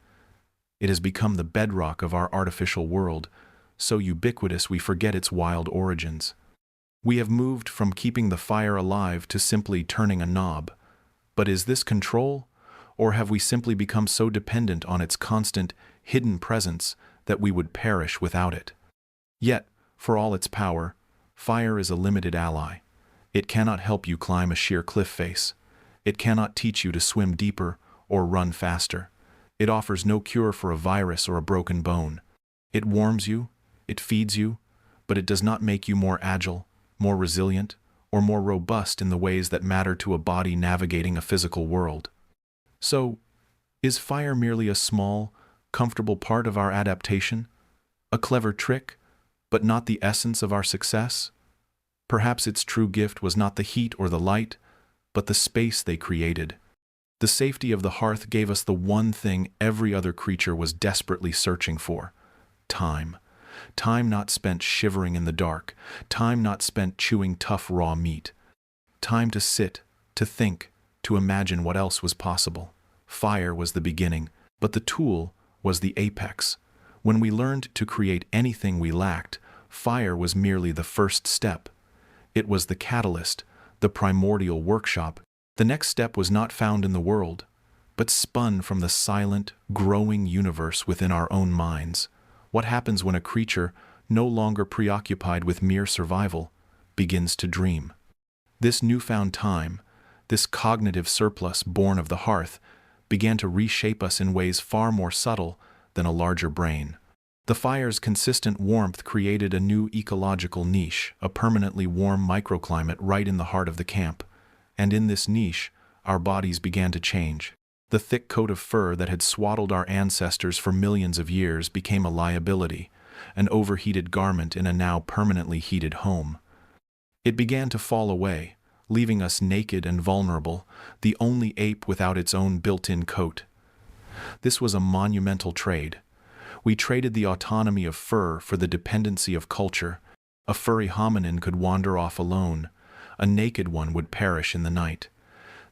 Speaker 1: It has become the bedrock of our artificial world, so ubiquitous we forget its wild origins. We have moved from keeping the fire alive to simply turning a knob. But is this control, or have we simply become so dependent on its constant, hidden presence that we would perish without it? Yet, for all its power, fire is a limited ally. It cannot help you climb a sheer cliff face. It cannot teach you to swim deeper or run faster. It offers no cure for a virus or a broken bone. It warms you, it feeds you, but it does not make you more agile, more resilient, or more robust in the ways that matter to a body navigating a physical world. So, is fire merely a small, comfortable part of our adaptation? A clever trick, but not the essence of our success? Perhaps its true gift was not the heat or the light, but the space they created. The safety of the hearth gave us the one thing every other creature was desperately searching for: time. Time not spent shivering in the dark, time not spent chewing tough raw meat. Time to sit, to think, to imagine what else was possible. Fire was the beginning, but the tool was the apex. When we learned to create anything we lacked, fire was merely the first step. It was the catalyst, the primordial workshop. The next step was not found in the world, but spun from the silent, growing universe within our own minds. What happens when a creature, no longer preoccupied with mere survival, begins to dream? This newfound time, this cognitive surplus born of the hearth, began to reshape us in ways far more subtle than a larger brain. The fire's consistent warmth created a new ecological niche, a permanently warm microclimate right in the heart of the camp. And in this niche, our bodies began to change. The thick coat of fur that had swaddled our ancestors for millions of years became a liability, an overheated garment in a now permanently heated home. It began to fall away, leaving us naked and vulnerable, the only ape without its own built-in coat. This was a monumental trade. We traded the autonomy of fur for the dependency of culture. A furry hominin could wander off alone. A naked one would perish in the night.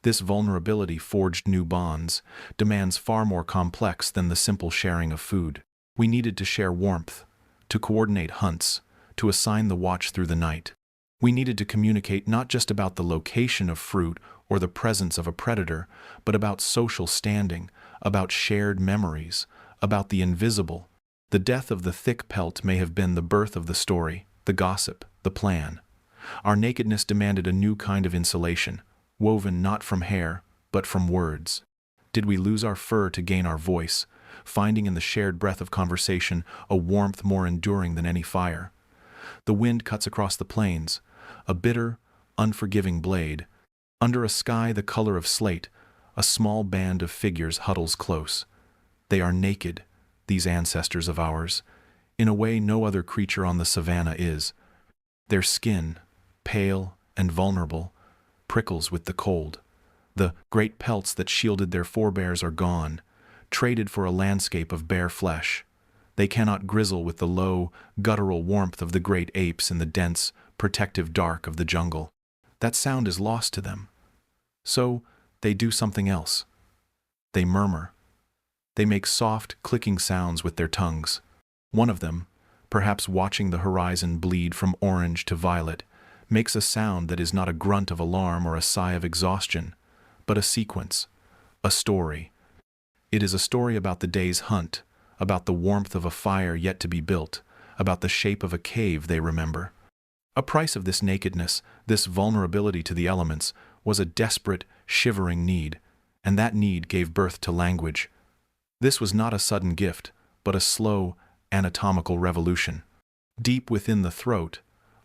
Speaker 1: This vulnerability forged new bonds, demands far more complex than the simple sharing of food. We needed to share warmth, to coordinate hunts, to assign the watch through the night. We needed to communicate not just about the location of fruit or the presence of a predator, but about social standing, about shared memories, about the invisible. The death of the thick pelt may have been the birth of the story, the gossip, the plan. Our nakedness demanded a new kind of insulation, woven not from hair, but from words. Did we lose our fur to gain our voice, finding in the shared breath of conversation a warmth more enduring than any fire? The wind cuts across the plains, a bitter, unforgiving blade. Under a sky the color of slate, a small band of figures huddles close. They are naked, these ancestors of ours, in a way no other creature on the savannah is. Their skin, pale and vulnerable, prickles with the cold. The great pelts that shielded their forebears are gone, traded for a landscape of bare flesh. They cannot grizzle with the low, guttural warmth of the great apes in the dense, protective dark of the jungle. That sound is lost to them. So, they do something else. They murmur. They make soft, clicking sounds with their tongues. One of them, perhaps watching the horizon bleed from orange to violet, makes a sound that is not a grunt of alarm or a sigh of exhaustion, but a sequence, a story. It is a story about the day's hunt, about the warmth of a fire yet to be built, about the shape of a cave they remember. A price of this nakedness, this vulnerability to the elements, was a desperate, shivering need, and that need gave birth to language. This was not a sudden gift, but a slow, anatomical revolution. Deep within the throat,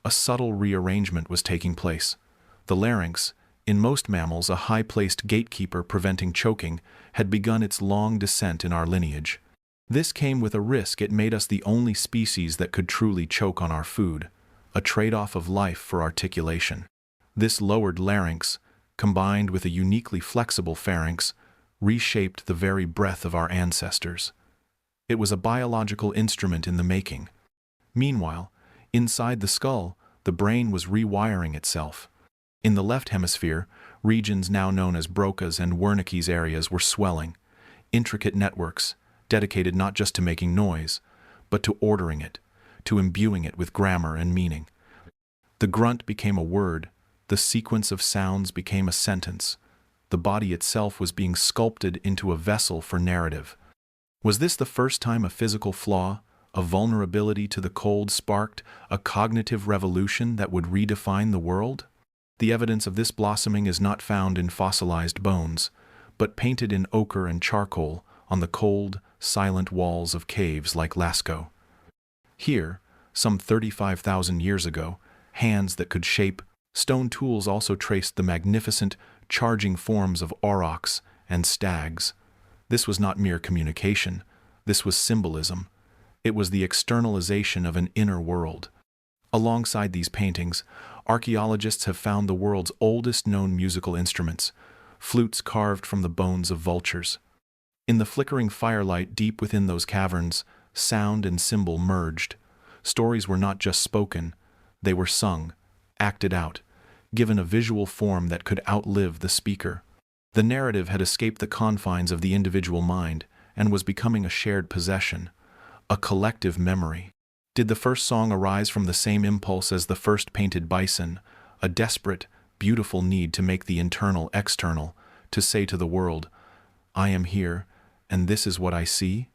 Speaker 1: a subtle rearrangement was taking place. The larynx, in most mammals a high-placed gatekeeper preventing choking, had begun its long descent in our lineage. This came with a risk. It made us the only species that could truly choke on our food, a trade-off of life for articulation. This lowered larynx, combined with a uniquely flexible pharynx, reshaped the very breath of our ancestors. It was a biological instrument in the making. Meanwhile, inside the skull, the brain was rewiring itself. In the left hemisphere, regions now known as Broca's and Wernicke's areas were swelling, intricate networks, dedicated not just to making noise, but to ordering it, to imbuing it with grammar and meaning. The grunt became a word, the sequence of sounds became a sentence. The body itself was being sculpted into a vessel for narrative. Was this the first time a physical flaw, a vulnerability to the cold sparked a cognitive revolution that would redefine the world? The evidence of this blossoming is not found in fossilized bones, but painted in ochre and charcoal on the cold, silent walls of caves like Lascaux. Here, some 35,000 years ago, hands that could shape stone tools also traced the magnificent, charging forms of aurochs and stags. This was not mere communication. This was symbolism. It was the externalization of an inner world. Alongside these paintings, archaeologists have found the world's oldest known musical instruments, flutes carved from the bones of vultures. In the flickering firelight deep within those caverns, sound and symbol merged. Stories were not just spoken, they were sung, acted out, given a visual form that could outlive the speaker. The narrative had escaped the confines of the individual mind and was becoming a shared possession, a collective memory. Did the first song arise from the same impulse as the first painted bison, a desperate, beautiful need to make the internal external, to say to the world, "I am here, and this is what I see"?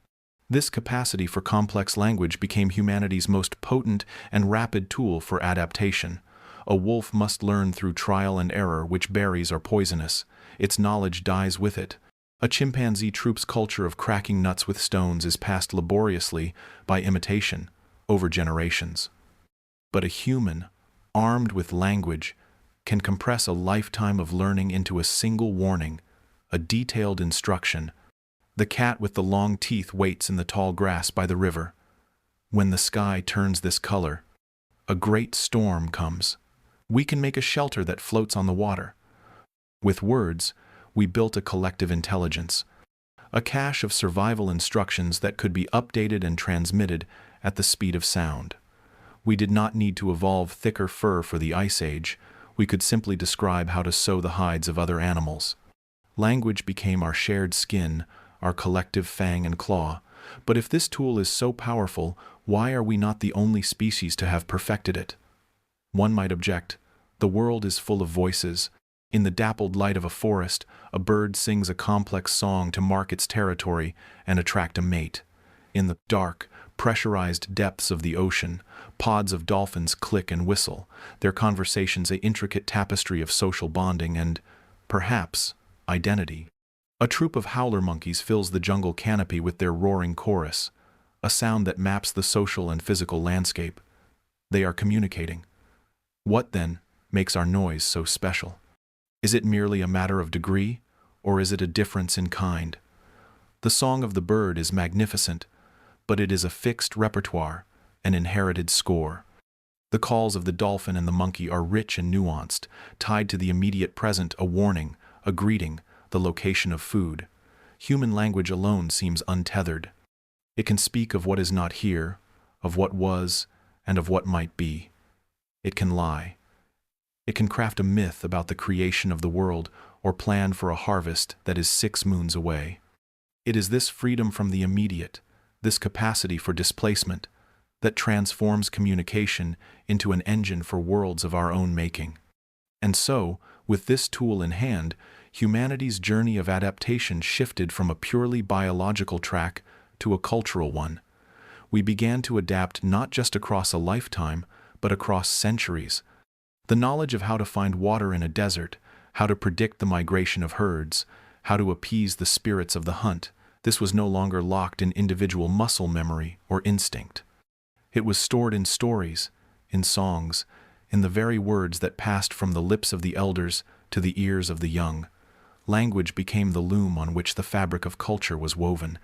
Speaker 1: This capacity for complex language became humanity's most potent and rapid tool for adaptation. A wolf must learn through trial and error which berries are poisonous. Its knowledge dies with it. A chimpanzee troop's culture of cracking nuts with stones is passed laboriously by imitation over generations. But a human, armed with language, can compress a lifetime of learning into a single warning, a detailed instruction. The cat with the long teeth waits in the tall grass by the river. When the sky turns this color, a great storm comes. We can make a shelter that floats on the water. With words, we built a collective intelligence, a cache of survival instructions that could be updated and transmitted at the speed of sound. We did not need to evolve thicker fur for the Ice Age. We could simply describe how to sew the hides of other animals. Language became our shared skin, our collective fang and claw. But if this tool is so powerful, why are we not the only species to have perfected it? One might object, the world is full of voices. In the dappled light of a forest, a bird sings a complex song to mark its territory and attract a mate. In the dark, pressurized depths of the ocean, pods of dolphins click and whistle, their conversations an intricate tapestry of social bonding and, perhaps, identity. A troop of howler monkeys fills the jungle canopy with their roaring chorus, a sound that maps the social and physical landscape. They are communicating. What, then, makes our noise so special? Is it merely a matter of degree, or is it a difference in kind? The song of the bird is magnificent, but it is a fixed repertoire, an inherited score. The calls of the dolphin and the monkey are rich and nuanced, tied to the immediate present, a warning, a greeting, the location of food. Human language alone seems untethered. It can speak of what is not here, of what was, and of what might be. It can lie. It can craft a myth about the creation of the world or plan for a harvest that is 6 moons away. It is this freedom from the immediate, this capacity for displacement, that transforms communication into an engine for worlds of our own making. And so, with this tool in hand, humanity's journey of adaptation shifted from a purely biological track to a cultural one. We began to adapt not just across a lifetime, but across centuries. The knowledge of how to find water in a desert, how to predict the migration of herds, how to appease the spirits of the hunt, this was no longer locked in individual muscle memory or instinct. It was stored in stories, in songs, in the very words that passed from the lips of the elders to the ears of the young. Language became the loom on which the fabric of culture was woven.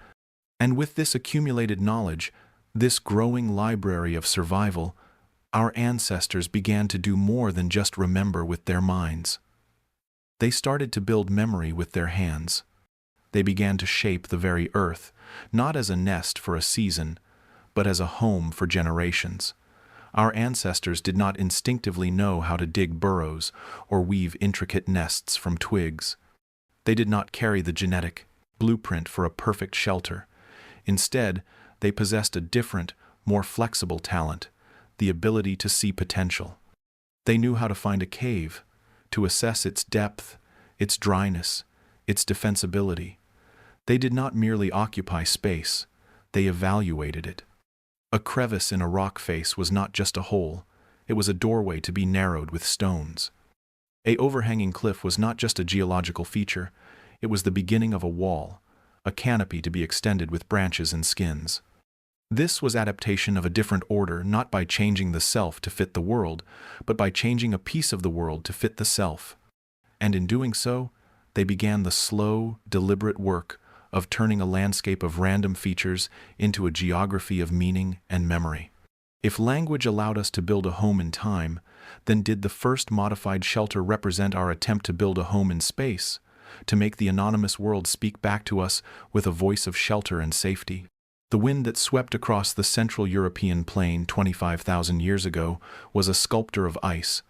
Speaker 1: And with this accumulated knowledge, this growing library of survival, our ancestors began to do more than just remember with their minds. They started to build memory with their hands. They began to shape the very earth, not as a nest for a season, but as a home for generations. Our ancestors did not instinctively know how to dig burrows or weave intricate nests from twigs. They did not carry the genetic blueprint for a perfect shelter. Instead, they possessed a different, more flexible talent, the ability to see potential. They knew how to find a cave, to assess its depth, its dryness, its defensibility. They did not merely occupy space, they evaluated it. A crevice in a rock face was not just a hole, it was a doorway to be narrowed with stones. An overhanging cliff was not just a geological feature, it was the beginning of a wall, a canopy to be extended with branches and skins. This was adaptation of a different order, not by changing the self to fit the world, but by changing a piece of the world to fit the self. And in doing so, they began the slow, deliberate work of turning a landscape of random features into a geography of meaning and memory. If language allowed us to build a home in time, then did the first modified shelter represent our attempt to build a home in space, to make the anonymous world speak back to us with a voice of shelter and safety? The wind that swept across the central European plain 25,000 years ago was a sculptor of ice,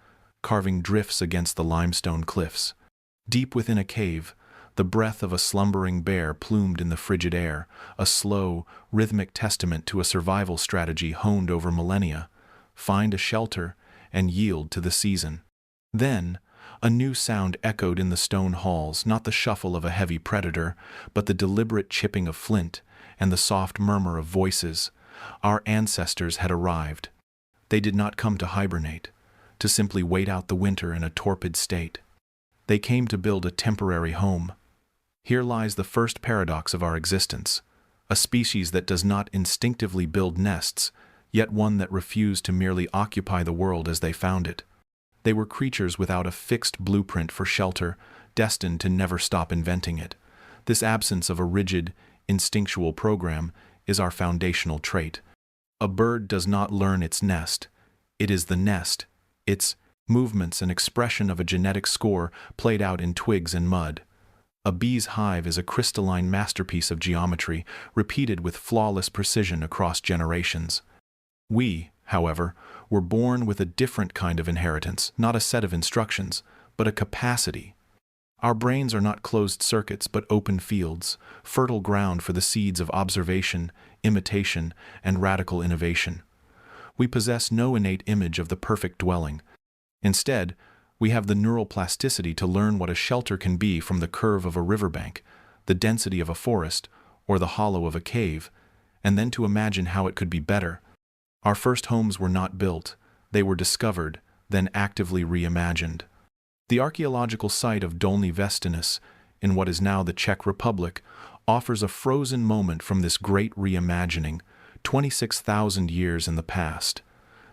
Speaker 1: carving drifts against the limestone cliffs. Deep within a cave, the breath of a slumbering bear plumed in the frigid air, a slow, rhythmic testament to a survival strategy honed over millennia. Find a shelter and yield to the season. Then, a new sound echoed in the stone halls, not the shuffle of a heavy predator, but the deliberate chipping of flint and the soft murmur of voices. Our ancestors had arrived. They did not come to hibernate, to simply wait out the winter in a torpid state. They came to build a temporary home. Here lies the first paradox of our existence, a species that does not instinctively build nests, yet one that refused to merely occupy the world as they found it. They were creatures without a fixed blueprint for shelter, destined to never stop inventing it. This absence of a rigid, instinctual program is our foundational trait. A bird does not learn its nest. It is the nest, its movements an expression of a genetic score played out in twigs and mud. A bee's hive is a crystalline masterpiece of geometry, repeated with flawless precision across generations. We, however, were born with a different kind of inheritance, not a set of instructions, but a capacity. Our brains are not closed circuits but open fields, fertile ground for the seeds of observation, imitation, and radical innovation. We possess no innate image of the perfect dwelling. Instead, we have the neural plasticity to learn what a shelter can be from the curve of a riverbank, the density of a forest, or the hollow of a cave, and then to imagine how it could be better. Our first homes were not built, they were discovered, then actively reimagined. The archaeological site of Dolní Věstonice, in what is now the Czech Republic, offers a frozen moment from this great reimagining, 26,000 years in the past.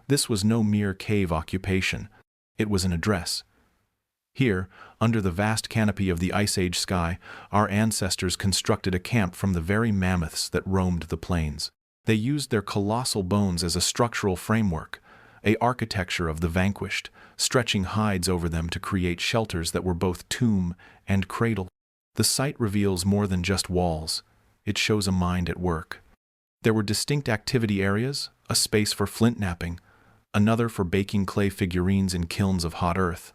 Speaker 1: This was no mere cave occupation. It was an address. Here, under the vast canopy of the Ice Age sky, our ancestors constructed a camp from the very mammoths that roamed the plains. They used their colossal bones as a structural framework, a architecture of the vanquished, stretching hides over them to create shelters that were both tomb and cradle. The site reveals more than just walls. It shows a mind at work. There were distinct activity areas, a space for flint knapping, another for baking clay figurines in kilns of hot earth,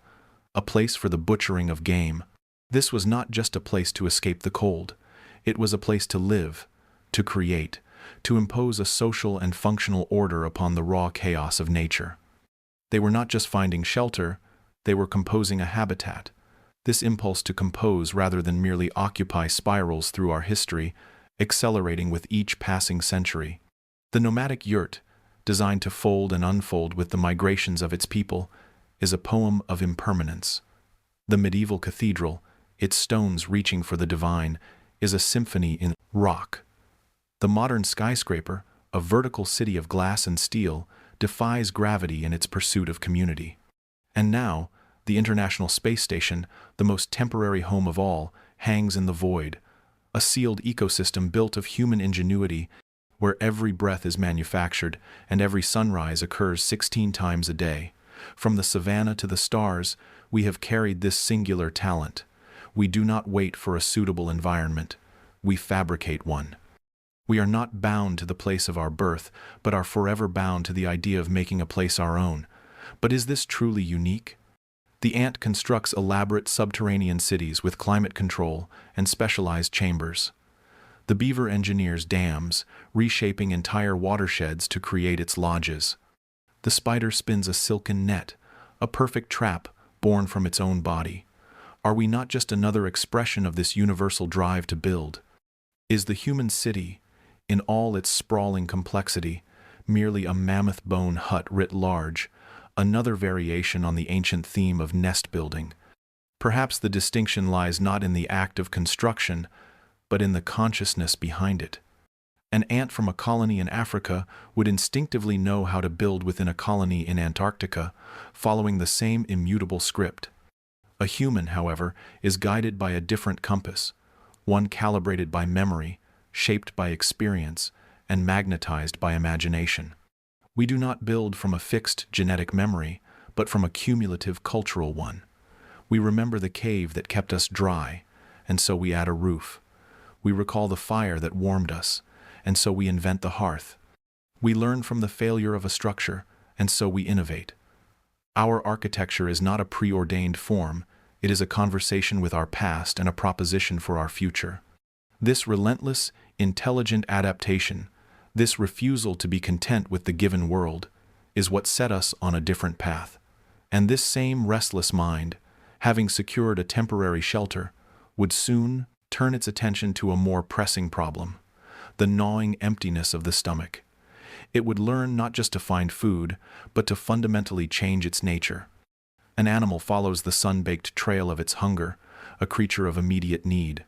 Speaker 1: a place for the butchering of game. This was not just a place to escape the cold. It was a place to live, to create, to impose a social and functional order upon the raw chaos of nature. They were not just finding shelter, they were composing a habitat. This impulse to compose rather than merely occupy spirals through our history, accelerating with each passing century. The nomadic yurt, designed to fold and unfold with the migrations of its people, is a poem of impermanence. The medieval cathedral, its stones reaching for the divine, is a symphony in rock. The modern skyscraper, a vertical city of glass and steel, defies gravity in its pursuit of community. And now, the International Space Station, the most temporary home of all, hangs in the void, a sealed ecosystem built of human ingenuity, where every breath is manufactured and every sunrise occurs 16 times a day. From the savannah to the stars, we have carried this singular talent. We do not wait for a suitable environment. We fabricate one. We are not bound to the place of our birth, but are forever bound to the idea of making a place our own. But is this truly unique? The ant constructs elaborate subterranean cities with climate control and specialized chambers. The beaver engineers dams, reshaping entire watersheds to create its lodges. The spider spins a silken net, a perfect trap born from its own body. Are we not just another expression of this universal drive to build? Is the human city, in all its sprawling complexity, merely a mammoth bone hut writ large, another variation on the ancient theme of nest building? Perhaps the distinction lies not in the act of construction, but in the consciousness behind it. An ant from a colony in Africa would instinctively know how to build within a colony in Antarctica, following the same immutable script. A human, however, is guided by a different compass, one calibrated by memory, shaped by experience, and magnetized by imagination. We do not build from a fixed genetic memory, but from a cumulative cultural one. We remember the cave that kept us dry, and so we add a roof. We recall the fire that warmed us, and so we invent the hearth. We learn from the failure of a structure, and so we innovate. Our architecture is not a preordained form, it is a conversation with our past and a proposition for our future. This relentless, intelligent adaptation, this refusal to be content with the given world, is what set us on a different path. And this same restless mind, having secured a temporary shelter, would soon turn its attention to a more pressing problem, the gnawing emptiness of the stomach. It would learn not just to find food, but to fundamentally change its nature. An animal follows the sun-baked trail of its hunger, a creature of immediate need.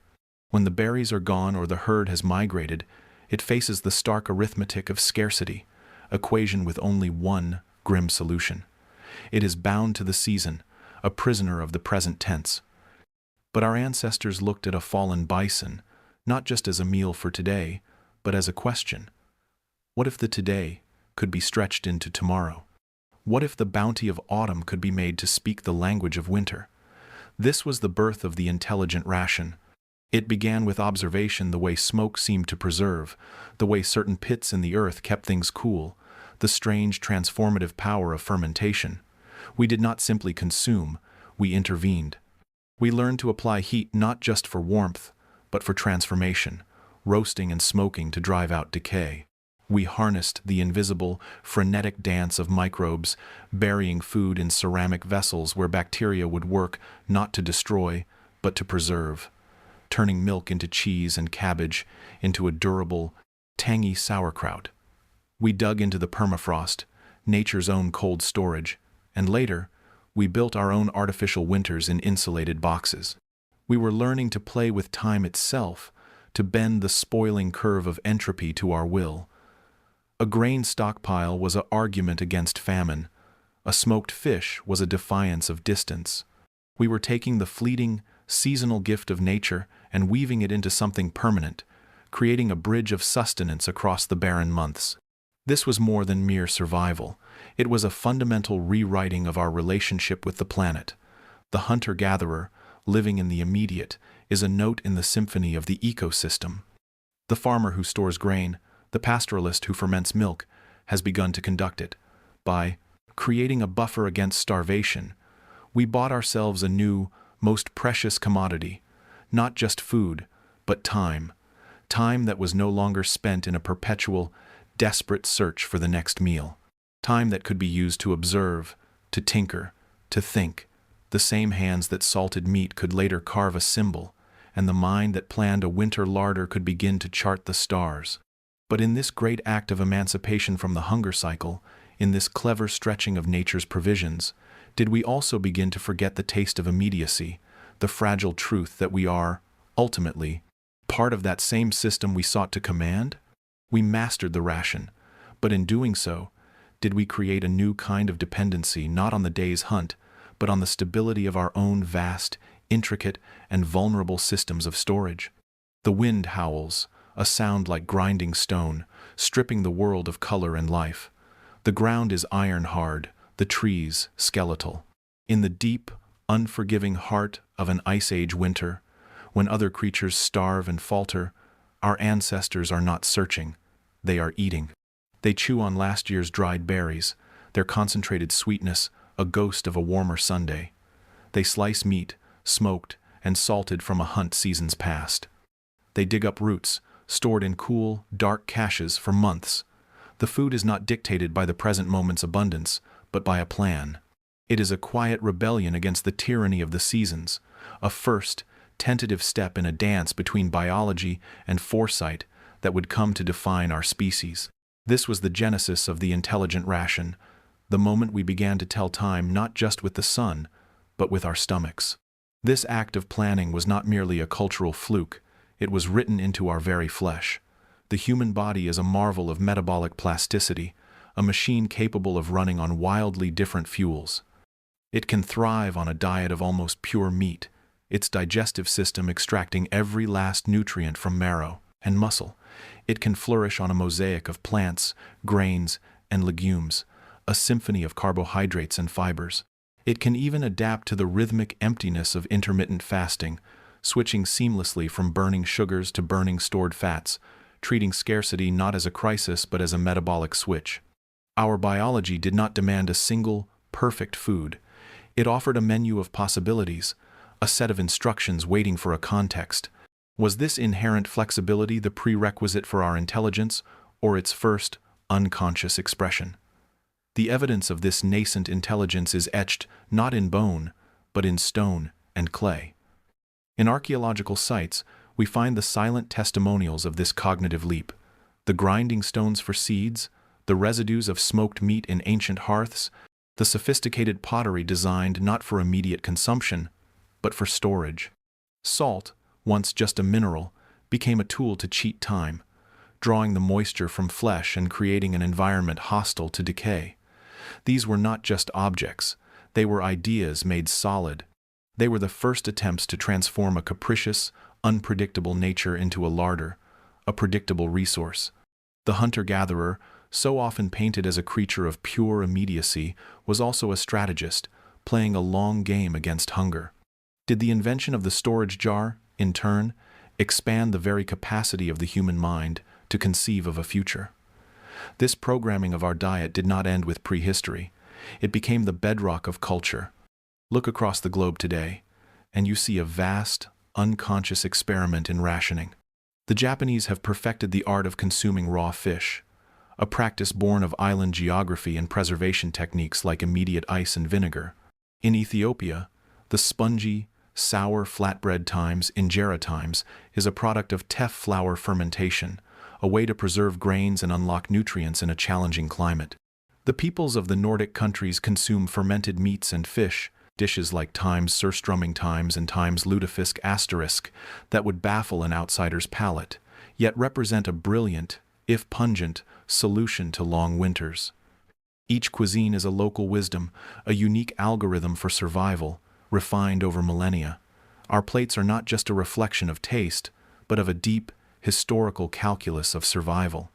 Speaker 1: When the berries are gone or the herd has migrated, it faces the stark arithmetic of scarcity, equation with only one grim solution. It is bound to the season, a prisoner of the present tense. But our ancestors looked at a fallen bison, not just as a meal for today, but as a question. What if the today could be stretched into tomorrow? What if the bounty of autumn could be made to speak the language of winter? This was the birth of the intelligent ration. It began with observation, the way smoke seemed to preserve, the way certain pits in the earth kept things cool, the strange transformative power of fermentation. We did not simply consume, we intervened. We learned to apply heat not just for warmth, but for transformation, roasting and smoking to drive out decay. We harnessed the invisible, frenetic dance of microbes, burying food in ceramic vessels where bacteria would work not to destroy, but to preserve, turning milk into cheese and cabbage into a durable, tangy sauerkraut. We dug into the permafrost, nature's own cold storage, and later, we built our own artificial winters in insulated boxes. We were learning to play with time itself, to bend the spoiling curve of entropy to our will. A grain stockpile was an argument against famine. A smoked fish was a defiance of distance. We were taking the fleeting, seasonal gift of nature and weaving it into something permanent, creating a bridge of sustenance across the barren months. This was more than mere survival. It was a fundamental rewriting of our relationship with the planet. The hunter-gatherer, living in the immediate, is a note in the symphony of the ecosystem. The farmer who stores grain, the pastoralist who ferments milk, has begun to conduct it. By creating a buffer against starvation, we bought ourselves a new, most precious commodity, not just food, but time. Time that was no longer spent in a perpetual, desperate search for the next meal. Time that could be used to observe, to tinker, to think. The same hands that salted meat could later carve a symbol, and the mind that planned a winter larder could begin to chart the stars. But in this great act of emancipation from the hunger cycle, in this clever stretching of nature's provisions, did we also begin to forget the taste of immediacy, the fragile truth that we are, ultimately, part of that same system we sought to command? We mastered the ration, but in doing so, did we create a new kind of dependency not on the day's hunt, but on the stability of our own vast, intricate, and vulnerable systems of storage? The wind howls, a sound like grinding stone, stripping the world of color and life. The ground is iron-hard, the trees skeletal. In the deep, unforgiving heart of an ice age winter, when other creatures starve and falter, our ancestors are not searching, they are eating. They chew on last year's dried berries, their concentrated sweetness a ghost of a warmer Sunday. They slice meat, smoked and salted from a hunt seasons past. They dig up roots, stored in cool, dark caches for months. The food is not dictated by the present moment's abundance, but by a plan. It is a quiet rebellion against the tyranny of the seasons, a first, tentative step in a dance between biology and foresight that would come to define our species. This was the genesis of the intelligent ration, the moment we began to tell time not just with the sun, but with our stomachs. This act of planning was not merely a cultural fluke, it was written into our very flesh. The human body is a marvel of metabolic plasticity, a machine capable of running on wildly different fuels. It can thrive on a diet of almost pure meat, its digestive system extracting every last nutrient from marrow and muscle. It can flourish on a mosaic of plants, grains, and legumes, a symphony of carbohydrates and fibers. It can even adapt to the rhythmic emptiness of intermittent fasting, switching seamlessly from burning sugars to burning stored fats, treating scarcity not as a crisis but as a metabolic switch. Our biology did not demand a single, perfect food. It offered a menu of possibilities, a set of instructions waiting for a context. Was this inherent flexibility the prerequisite for our intelligence, or its first, unconscious expression? The evidence of this nascent intelligence is etched not in bone, but in stone and clay. In archaeological sites, we find the silent testimonials of this cognitive leap. The grinding stones for seeds, the residues of smoked meat in ancient hearths, the sophisticated pottery designed not for immediate consumption, but for storage. Salt, once just a mineral, became a tool to cheat time, drawing the moisture from flesh and creating an environment hostile to decay. These were not just objects, they were ideas made solid. They were the first attempts to transform a capricious, unpredictable nature into a larder, a predictable resource. The hunter-gatherer, so often painted as a creature of pure immediacy, was also a strategist, playing a long game against hunger. Did the invention of the storage jar, in turn, expand the very capacity of the human mind to conceive of a future? This programming of our diet did not end with prehistory. It became the bedrock of culture. Look across the globe today, and you see a vast, unconscious experiment in rationing. The Japanese have perfected the art of consuming raw fish, a practice born of island geography and preservation techniques like immediate ice and vinegar. In Ethiopia, the spongy, sour flatbread injera is a product of teff flour fermentation, a way to preserve grains and unlock nutrients in a challenging climate. The peoples of the Nordic countries consume fermented meats and fish, dishes like surströmming and lutefisk asterisk that would baffle an outsider's palate, yet represent a brilliant, if pungent, solution to long winters. Each cuisine is a local wisdom, a unique algorithm for survival, refined over millennia. Our plates are not just a reflection of taste, but of a deep, historical calculus of survival.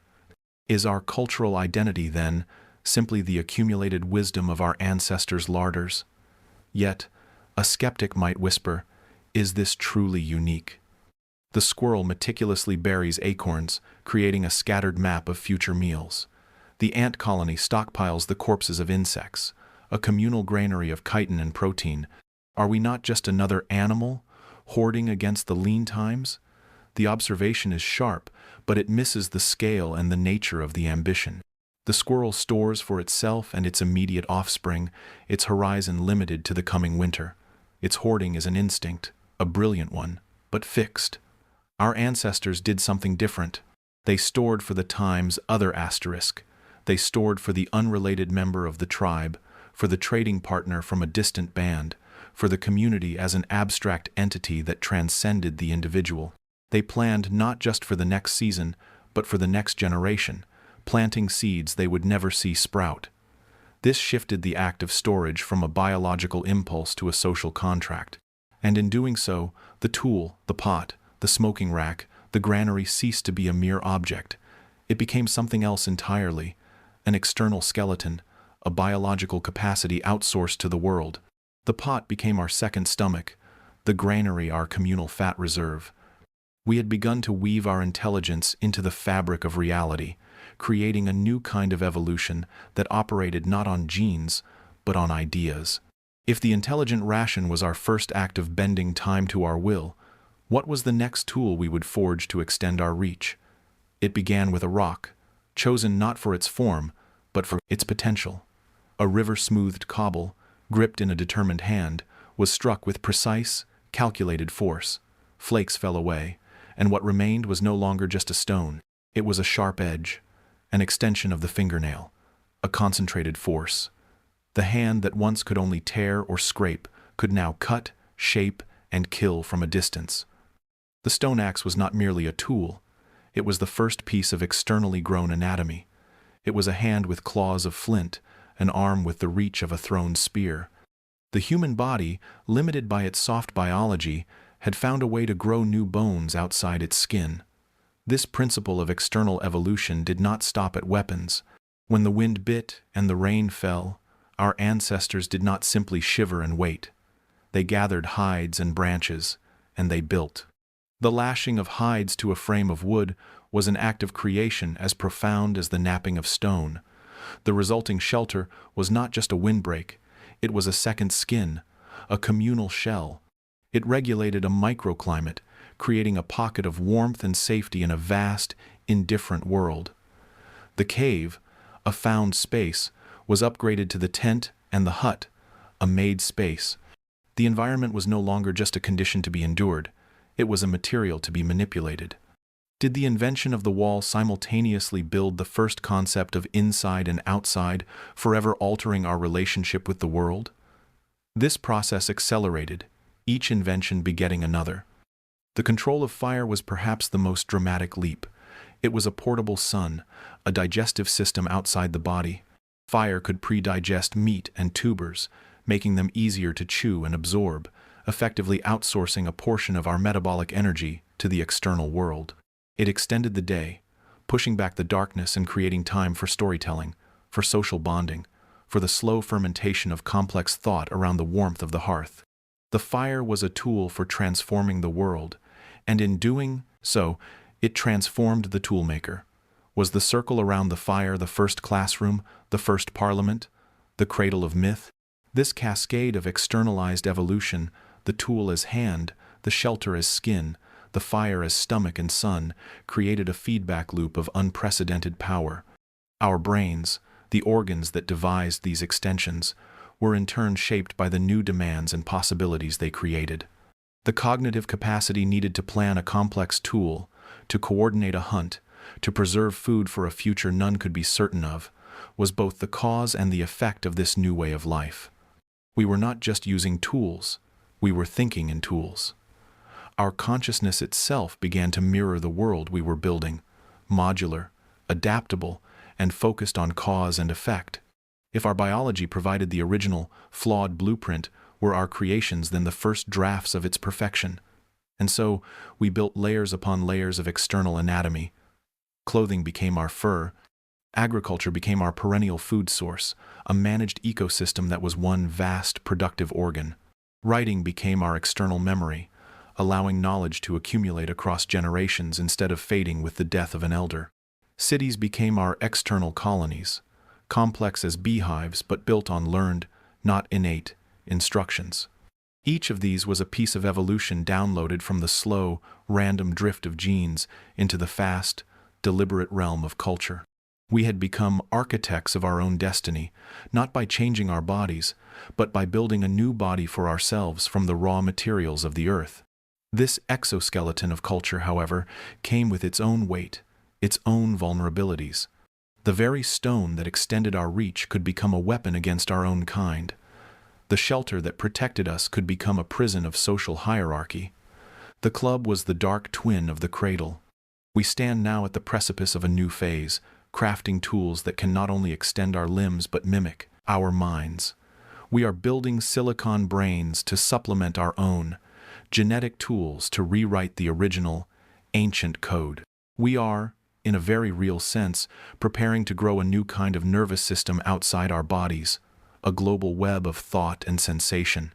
Speaker 1: Is our cultural identity, then, simply the accumulated wisdom of our ancestors' larders? Yet, a skeptic might whisper, is this truly unique? The squirrel meticulously buries acorns, creating a scattered map of future meals. The ant colony stockpiles the corpses of insects, a communal granary of chitin and protein. Are we not just another animal, hoarding against the lean times? The observation is sharp, but it misses the scale and the nature of the ambition. The squirrel stores for itself and its immediate offspring, its horizon limited to the coming winter. Its hoarding is an instinct, a brilliant one, but fixed. Our ancestors did something different. They stored for the time's other asterisk. They stored for the unrelated member of the tribe, for the trading partner from a distant band, for the community as an abstract entity that transcended the individual. They planned not just for the next season, but for the next generation, planting seeds they would never see sprout. This shifted the act of storage from a biological impulse to a social contract. And in doing so, the tool, the pot, the smoking rack, the granary ceased to be a mere object. It became something else entirely, an external skeleton, a biological capacity outsourced to the world. The pot became our second stomach, the granary our communal fat reserve. We had begun to weave our intelligence into the fabric of reality, creating a new kind of evolution that operated not on genes, but on ideas. If the intelligent ration was our first act of bending time to our will, what was the next tool we would forge to extend our reach? It began with a rock, chosen not for its form, but for its potential. A river-smoothed cobble, gripped in a determined hand, was struck with precise, calculated force. Flakes fell away, and what remained was no longer just a stone. It was a sharp edge, an extension of the fingernail, a concentrated force. The hand that once could only tear or scrape could now cut, shape, and kill from a distance. The stone axe was not merely a tool. It was the first piece of externally grown anatomy. It was a hand with claws of flint, an arm with the reach of a thrown spear. The human body, limited by its soft biology, had found a way to grow new bones outside its skin. This principle of external evolution did not stop at weapons. When the wind bit and the rain fell, our ancestors did not simply shiver and wait. They gathered hides and branches, and they built. The lashing of hides to a frame of wood was an act of creation as profound as the knapping of stone. The resulting shelter was not just a windbreak, it was a second skin, a communal shell. It regulated a microclimate, creating a pocket of warmth and safety in a vast, indifferent world. The cave, a found space, was upgraded to the tent and the hut, a made space. The environment was no longer just a condition to be endured, it was a material to be manipulated. Did the invention of the wall simultaneously build the first concept of inside and outside, forever altering our relationship with the world? This process accelerated, each invention begetting another. The control of fire was perhaps the most dramatic leap. It was a portable sun, a digestive system outside the body. Fire could pre-digest meat and tubers, making them easier to chew and absorb, effectively outsourcing a portion of our metabolic energy to the external world. It extended the day, pushing back the darkness and creating time for storytelling, for social bonding, for the slow fermentation of complex thought around the warmth of the hearth. The fire was a tool for transforming the world, and in doing so, it transformed the toolmaker. Was the circle around the fire the first classroom, the first parliament, the cradle of myth? This cascade of externalized evolution, the tool as hand, the shelter as skin, the fire as stomach and sun, created a feedback loop of unprecedented power. Our brains, the organs that devised these extensions, were in turn shaped by the new demands and possibilities they created. The cognitive capacity needed to plan a complex tool, to coordinate a hunt, to preserve food for a future none could be certain of, was both the cause and the effect of this new way of life. We were not just using tools, we were thinking in tools. Our consciousness itself began to mirror the world we were building, modular, adaptable, and focused on cause and effect. If our biology provided the original, flawed blueprint, were our creations then the first drafts of its perfection. And so, we built layers upon layers of external anatomy. Clothing became our fur, Agriculture became our perennial food source, a managed ecosystem that was one vast, productive organ. Writing became our external memory, allowing knowledge to accumulate across generations instead of fading with the death of an elder. Cities became our external colonies, complex as beehives but built on learned, not innate, instructions. Each of these was a piece of evolution downloaded from the slow, random drift of genes into the fast, deliberate realm of culture. We had become architects of our own destiny, not by changing our bodies, but by building a new body for ourselves from the raw materials of the earth. This exoskeleton of culture, however, came with its own weight, its own vulnerabilities. The very stone that extended our reach could become a weapon against our own kind. The shelter that protected us could become a prison of social hierarchy. The club was the dark twin of the cradle. We stand now at the precipice of a new phase, crafting tools that can not only extend our limbs but mimic our minds. We are building silicon brains to supplement our own, genetic tools to rewrite the original, ancient code. We are, in a very real sense, preparing to grow a new kind of nervous system outside our bodies, a global web of thought and sensation.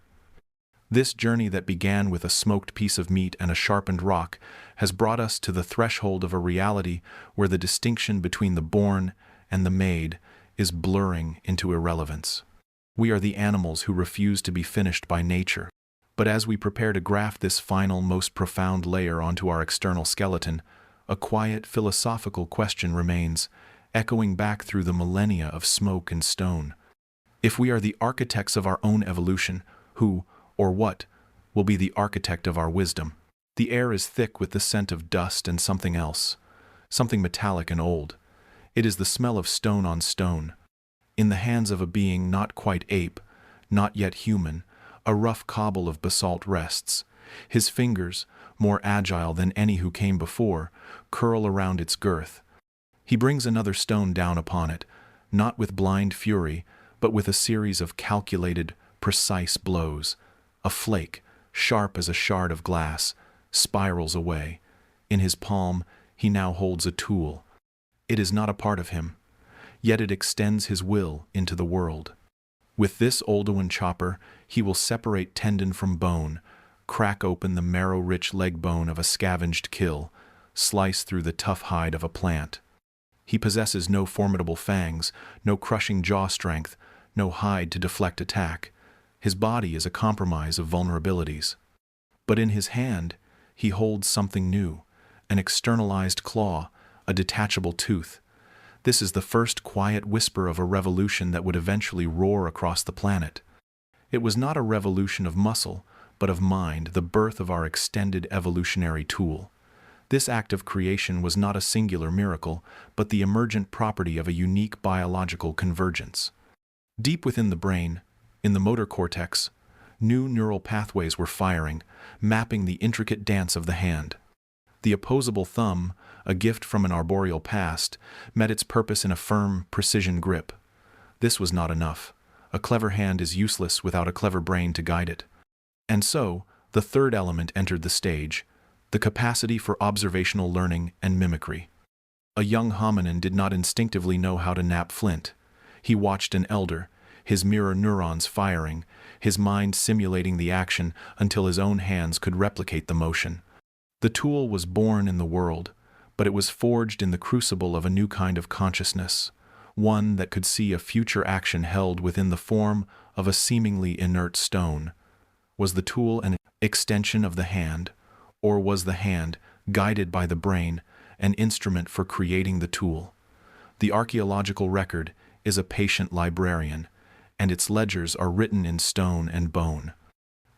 Speaker 1: This journey that began with a smoked piece of meat and a sharpened rock has brought us to the threshold of a reality where the distinction between the born and the made is blurring into irrelevance. We are the animals who refuse to be finished by nature. But as we prepare to graft this final, most profound layer onto our external skeleton, a quiet, philosophical question remains, echoing back through the millennia of smoke and stone. If we are the architects of our own evolution, who, or what, will be the architect of our wisdom? The air is thick with the scent of dust and something else, something metallic and old. It is the smell of stone on stone. In the hands of a being not quite ape, not yet human, a rough cobble of basalt rests. His fingers, more agile than any who came before, curl around its girth. He brings another stone down upon it, not with blind fury, but with a series of calculated, precise blows. A flake, sharp as a shard of glass, spirals away. In his palm, he now holds a tool. It is not a part of him, yet it extends his will into the world. With this Oldowan chopper, he will separate tendon from bone, crack open the marrow-rich leg bone of a scavenged kill, slice through the tough hide of a plant. He possesses no formidable fangs, no crushing jaw strength, no hide to deflect attack. His body is a compromise of vulnerabilities. But in his hand, he holds something new, an externalized claw, a detachable tooth. This is the first quiet whisper of a revolution that would eventually roar across the planet. It was not a revolution of muscle, but of mind, the birth of our extended evolutionary tool. This act of creation was not a singular miracle, but the emergent property of a unique biological convergence. Deep within the brain, in the motor cortex, new neural pathways were firing, mapping the intricate dance of the hand. The opposable thumb, a gift from an arboreal past, met its purpose in a firm, precision grip. This was not enough. A clever hand is useless without a clever brain to guide it. And so, the third element entered the stage, the capacity for observational learning and mimicry. A young hominin did not instinctively know how to knap flint. He watched an elder, his mirror neurons firing, his mind simulating the action until his own hands could replicate the motion. The tool was born in the world, but it was forged in the crucible of a new kind of consciousness, one that could see a future action held within the form of a seemingly inert stone. Was the tool an extension of the hand, or was the hand, guided by the brain, an instrument for creating the tool? The archaeological record is a patient librarian, and its ledgers are written in stone and bone.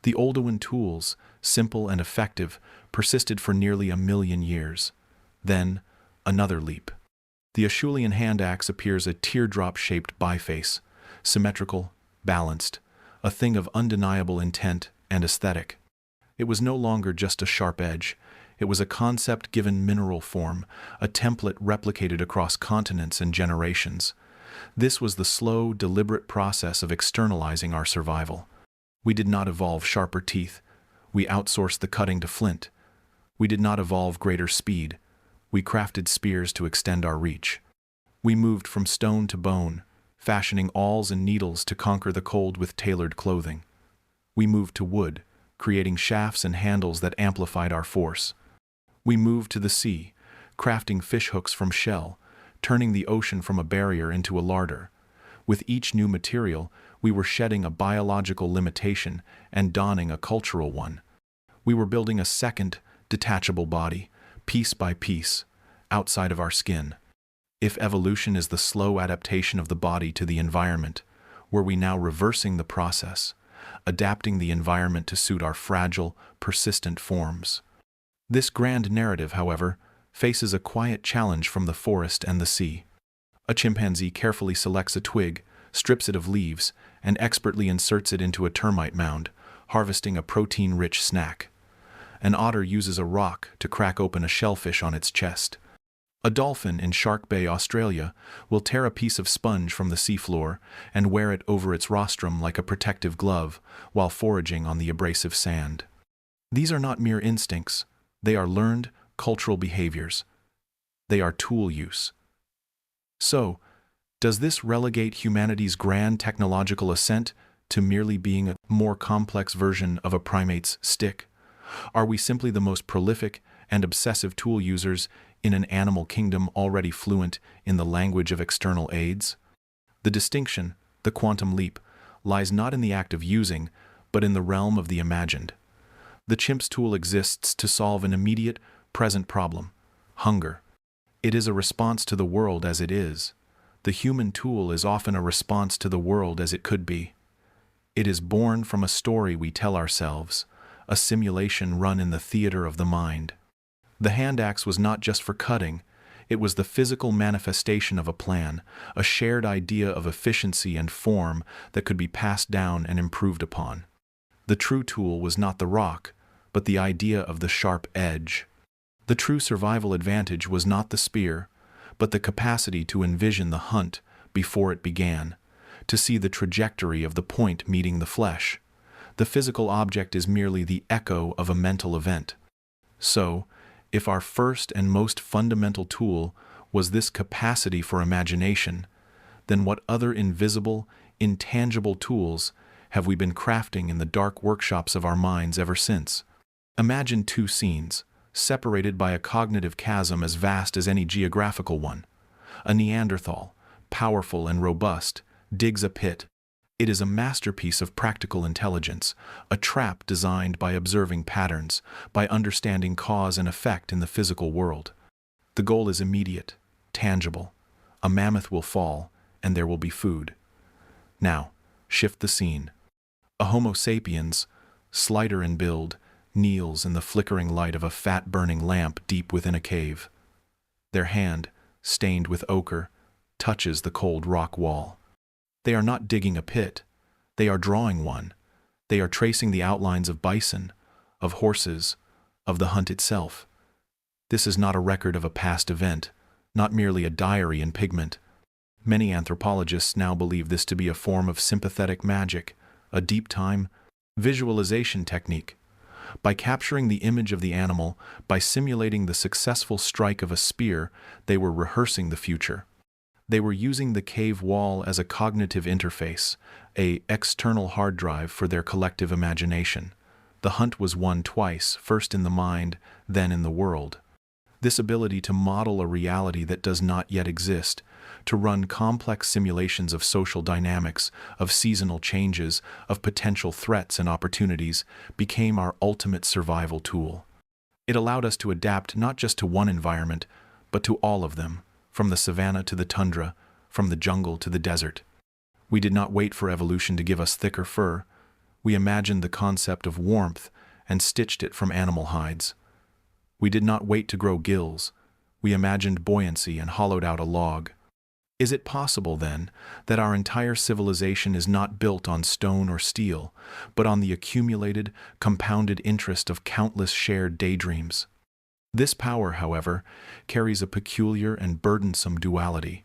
Speaker 1: The Oldowan tools, simple and effective, persisted for nearly 1,000,000 years. Then, another leap. The Acheulean hand axe appears a teardrop-shaped biface, symmetrical, balanced, a thing of undeniable intent and aesthetic. It was no longer just a sharp edge. It was a concept given mineral form, a template replicated across continents and generations. This was the slow, deliberate process of externalizing our survival. We did not evolve sharper teeth. We outsourced the cutting to flint. We did not evolve greater speed. We crafted spears to extend our reach. We moved from stone to bone, fashioning awls and needles to conquer the cold with tailored clothing. We moved to wood, creating shafts and handles that amplified our force. We moved to the sea, crafting fishhooks from shell, turning the ocean from a barrier into a larder. With each new material, we were shedding a biological limitation and donning a cultural one. We were building a second, detachable body, piece by piece, outside of our skin. If evolution is the slow adaptation of the body to the environment, were we now reversing the process, adapting the environment to suit our fragile, persistent forms? This grand narrative, however, faces a quiet challenge from the forest and the sea. A chimpanzee carefully selects a twig, strips it of leaves, and expertly inserts it into a termite mound, harvesting a protein-rich snack. An otter uses a rock to crack open a shellfish on its chest. A dolphin in Shark Bay, Australia, will tear a piece of sponge from the seafloor and wear it over its rostrum like a protective glove while foraging on the abrasive sand. These are not mere instincts. They are learned, cultural behaviors. They are tool use. So, does this relegate humanity's grand technological ascent to merely being a more complex version of a primate's stick? Are we simply the most prolific and obsessive tool users in an animal kingdom already fluent in the language of external aids? The distinction, the quantum leap, lies not in the act of using, but in the realm of the imagined. The chimp's tool exists to solve an immediate, present problem: hunger. It is a response to the world as it is. The human tool is often a response to the world as it could be. It is born from a story we tell ourselves, a simulation run in the theater of the mind. The hand axe was not just for cutting, it was the physical manifestation of a plan, a shared idea of efficiency and form that could be passed down and improved upon. The true tool was not the rock, but the idea of the sharp edge. The true survival advantage was not the spear, but the capacity to envision the hunt before it began, to see the trajectory of the point meeting the flesh. The physical object is merely the echo of a mental event. So, if our first and most fundamental tool was this capacity for imagination, then what other invisible, intangible tools have we been crafting in the dark workshops of our minds ever since? Imagine two scenes, separated by a cognitive chasm as vast as any geographical one. A Neanderthal, powerful and robust, digs a pit. It is a masterpiece of practical intelligence, a trap designed by observing patterns, by understanding cause and effect in the physical world. The goal is immediate, tangible. A mammoth will fall, and there will be food. Now, shift the scene. A Homo sapiens, slighter in build, kneels in the flickering light of a fat-burning lamp deep within a cave. Their hand, stained with ochre, touches the cold rock wall. They are not digging a pit. They are drawing one. They are tracing the outlines of bison, of horses, of the hunt itself. This is not a record of a past event, not merely a diary in pigment. Many anthropologists now believe this to be a form of sympathetic magic, a deep-time visualization technique. By capturing the image of the animal, by simulating the successful strike of a spear, they were rehearsing the future. They were using the cave wall as a cognitive interface, an external hard drive for their collective imagination. The hunt was won twice, first in the mind, then in the world. This ability to model a reality that does not yet exist, to run complex simulations of social dynamics, of seasonal changes, of potential threats and opportunities, became our ultimate survival tool. It allowed us to adapt not just to one environment, but to all of them, from the savanna to the tundra, from the jungle to the desert. We did not wait for evolution to give us thicker fur. We imagined the concept of warmth and stitched it from animal hides. We did not wait to grow gills. We imagined buoyancy and hollowed out a log. Is it possible, then, that our entire civilization is not built on stone or steel, but on the accumulated, compounded interest of countless shared daydreams? This power, however, carries a peculiar and burdensome duality.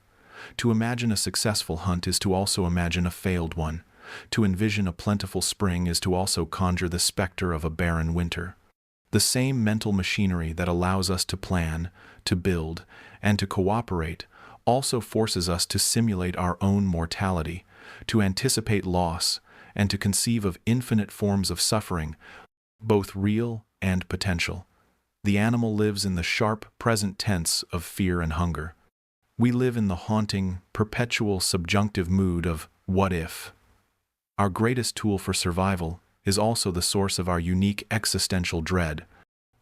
Speaker 1: To imagine a successful hunt is to also imagine a failed one. To envision a plentiful spring is to also conjure the specter of a barren winter. The same mental machinery that allows us to plan, to build, and to cooperate also forces us to simulate our own mortality, to anticipate loss, and to conceive of infinite forms of suffering, both real and potential. The animal lives in the sharp, present tense of fear and hunger. We live in the haunting, perpetual subjunctive mood of what if. Our greatest tool for survival is also the source of our unique existential dread.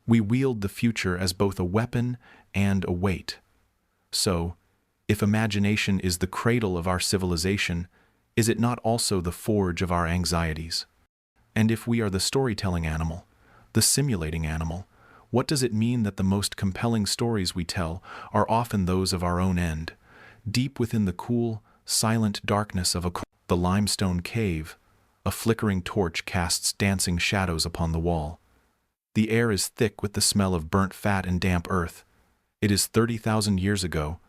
Speaker 1: We wield the future as both a weapon and a weight. So, if imagination is the cradle of our civilization, is it not also the forge of our anxieties? And if we are the storytelling animal, the simulating animal, what does it mean that the most compelling stories we tell are often those of our own end? Deep within the cool, silent darkness of the limestone cave, a flickering torch casts dancing shadows upon the wall. The air is thick with the smell of burnt fat and damp earth. It is 30,000 years ago.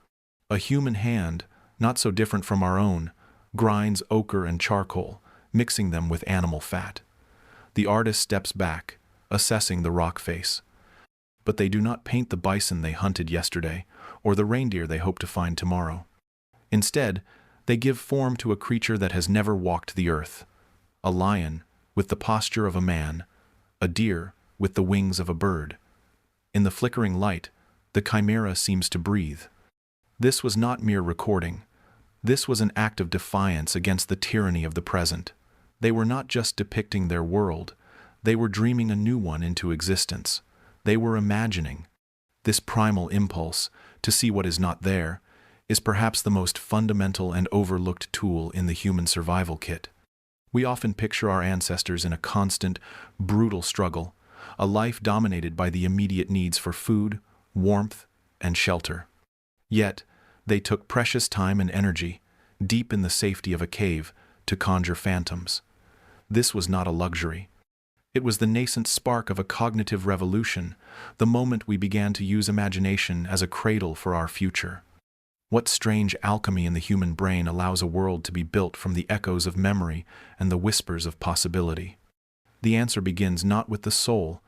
Speaker 1: A human hand, not so different from our own, grinds ochre and charcoal, mixing them with animal fat. The artist steps back, assessing the rock face. But they do not paint the bison they hunted yesterday, or the reindeer they hope to find tomorrow. Instead, they give form to a creature that has never walked the earth. A lion, with the posture of a man, a deer, with the wings of a bird. In the flickering light, the chimera seems to breathe. This was not mere recording. This was an act of defiance against the tyranny of the present. They were not just depicting their world, they were dreaming a new one into existence. They were imagining. This primal impulse, to see what is not there, is perhaps the most fundamental and overlooked tool in the human survival kit. We often picture our ancestors in a constant, brutal struggle, a life dominated by the immediate needs for food, warmth, and shelter. Yet, they took precious time and energy, deep in the safety of a cave, to conjure phantoms. This was not a luxury. It was the nascent spark of a cognitive revolution, the moment we began to use imagination as a cradle for our future. What strange alchemy in the human brain allows a world to be built from the echoes of memory and the whispers of possibility? The answer begins not with the soul,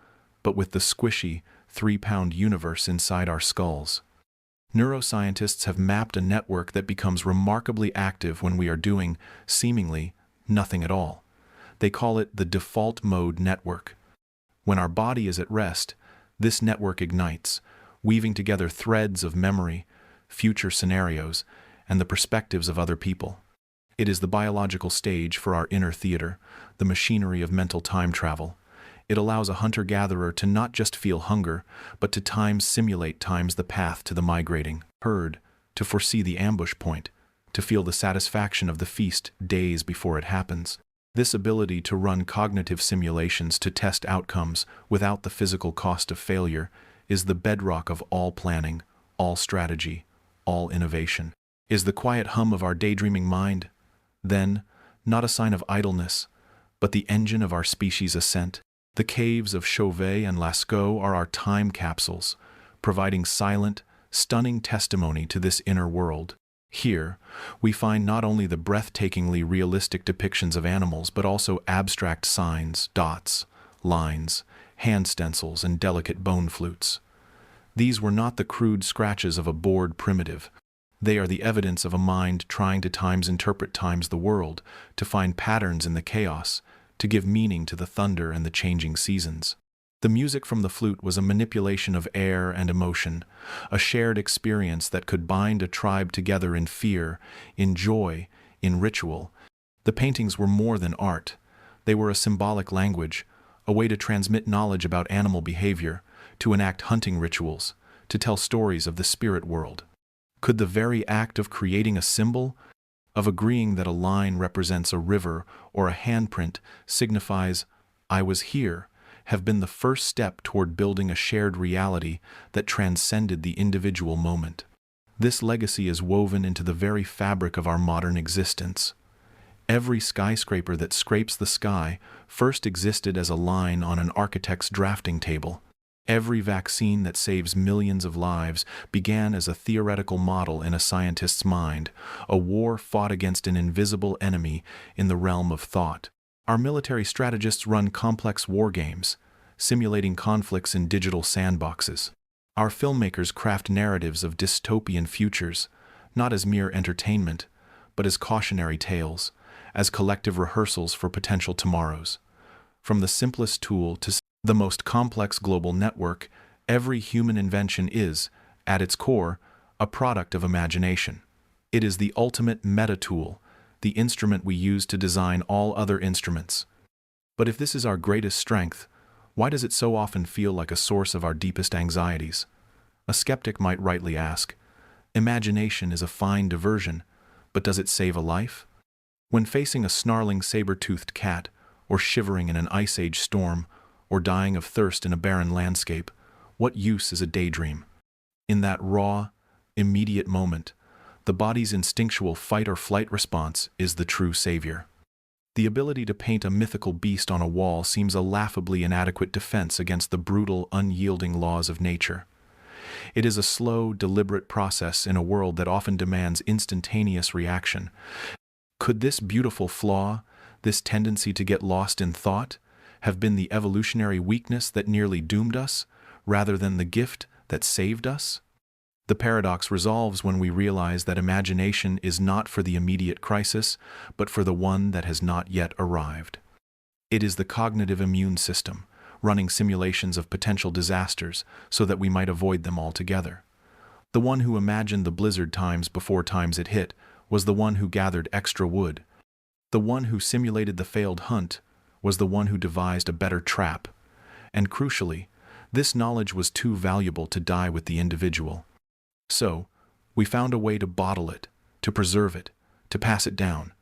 Speaker 1: but with the squishy, 3-pound universe inside our skulls. Neuroscientists have mapped a network that becomes remarkably active when we are doing, seemingly, nothing at all. They call it the default mode network. When our body is at rest, this network ignites, weaving together threads of memory, future scenarios, and the perspectives of other people. It is the biological stage for our inner theater, the machinery of mental time travel. It allows a hunter-gatherer to not just feel hunger, but to simulate the path to the migrating herd, to foresee the ambush point, to feel the satisfaction of the feast days before it happens. This ability to run cognitive simulations to test outcomes without the physical cost of failure is the bedrock of all planning, all strategy, all innovation. Is the quiet hum of our daydreaming mind, then, not a sign of idleness, but the engine of our species' ascent? The caves of Chauvet and Lascaux are our time capsules, providing silent, stunning testimony to this inner world. Here, we find not only the breathtakingly realistic depictions of animals, but also abstract signs, dots, lines, hand stencils, and delicate bone flutes. These were not the crude scratches of a bored primitive. They are the evidence of a mind trying to interpret the world, to find patterns in the chaos, to give meaning to the thunder and the changing seasons. The music from the flute was a manipulation of air and emotion, a shared experience that could bind a tribe together in fear, in joy, in ritual. The paintings were more than art. They were a symbolic language, a way to transmit knowledge about animal behavior, to enact hunting rituals, to tell stories of the spirit world. Could the very act of creating a symbol, of agreeing that a line represents a river or a handprint signifies, "I was here," have been the first step toward building a shared reality that transcended the individual moment? This legacy is woven into the very fabric of our modern existence. Every skyscraper that scrapes the sky first existed as a line on an architect's drafting table. Every vaccine that saves millions of lives began as a theoretical model in a scientist's mind, a war fought against an invisible enemy in the realm of thought. Our military strategists run complex war games, simulating conflicts in digital sandboxes. Our filmmakers craft narratives of dystopian futures, not as mere entertainment, but as cautionary tales, as collective rehearsals for potential tomorrows. From the simplest tool to the most complex global network, every human invention is, at its core, a product of imagination. It is the ultimate meta-tool, the instrument we use to design all other instruments. But if this is our greatest strength, why does it so often feel like a source of our deepest anxieties? A skeptic might rightly ask, imagination is a fine diversion, but does it save a life? When facing a snarling saber-toothed cat, or shivering in an ice age storm, or dying of thirst in a barren landscape, what use is a daydream? In that raw, immediate moment, the body's instinctual fight-or-flight response is the true savior. The ability to paint a mythical beast on a wall seems a laughably inadequate defense against the brutal, unyielding laws of nature. It is a slow, deliberate process in a world that often demands instantaneous reaction. Could this beautiful flaw, this tendency to get lost in thought, have been the evolutionary weakness that nearly doomed us, rather than the gift that saved us? The paradox resolves when we realize that imagination is not for the immediate crisis, but for the one that has not yet arrived. It is the cognitive immune system, running simulations of potential disasters so that we might avoid them altogether. The one who imagined the blizzard times before times it hit was the one who gathered extra wood. The one who simulated the failed hunt was the one who devised a better trap. And crucially, this knowledge was too valuable to die with the individual. So, we found a way to bottle it, to preserve it, to pass it down.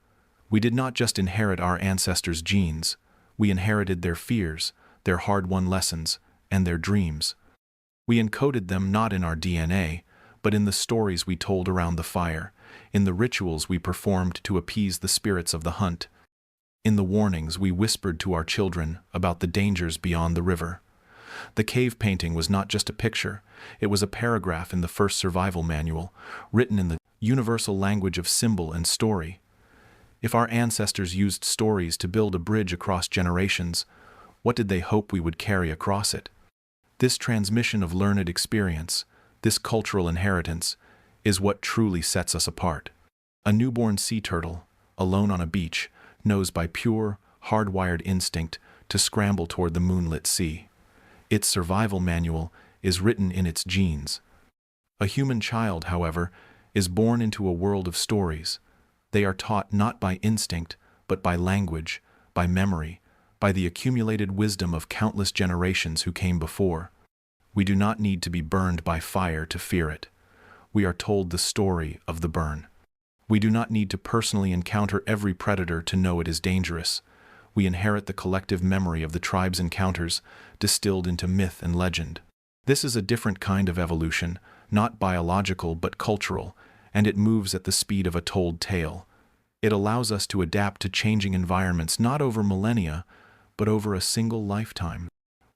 Speaker 1: We did not just inherit our ancestors' genes, we inherited their fears, their hard-won lessons, and their dreams. We encoded them not in our DNA, but in the stories we told around the fire, in the rituals we performed to appease the spirits of the hunt, in the warnings we whispered to our children about the dangers beyond the river. The cave painting was not just a picture, it was a paragraph in the first survival manual, written in the universal language of symbol and story. If our ancestors used stories to build a bridge across generations, what did they hope we would carry across it? This transmission of learned experience, this cultural inheritance, is what truly sets us apart. A newborn sea turtle, alone on a beach, knows by pure, hardwired instinct to scramble toward the moonlit sea. Its survival manual is written in its genes. A human child, however, is born into a world of stories. They are taught not by instinct, but by language, by memory, by the accumulated wisdom of countless generations who came before. We do not need to be burned by fire to fear it. We are told the story of the burn. We do not need to personally encounter every predator to know it is dangerous. We inherit the collective memory of the tribe's encounters, distilled into myth and legend. This is a different kind of evolution, not biological but cultural, and it moves at the speed of a told tale. It allows us to adapt to changing environments not over millennia, but over a single lifetime.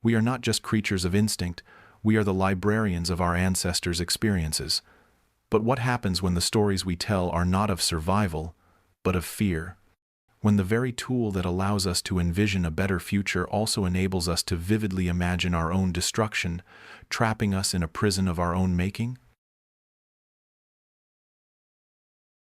Speaker 1: We are not just creatures of instinct, we are the librarians of our ancestors' experiences. But what happens when the stories we tell are not of survival, but of fear? When the very tool that allows us to envision a better future also enables us to vividly imagine our own destruction, trapping us in a prison of our own making?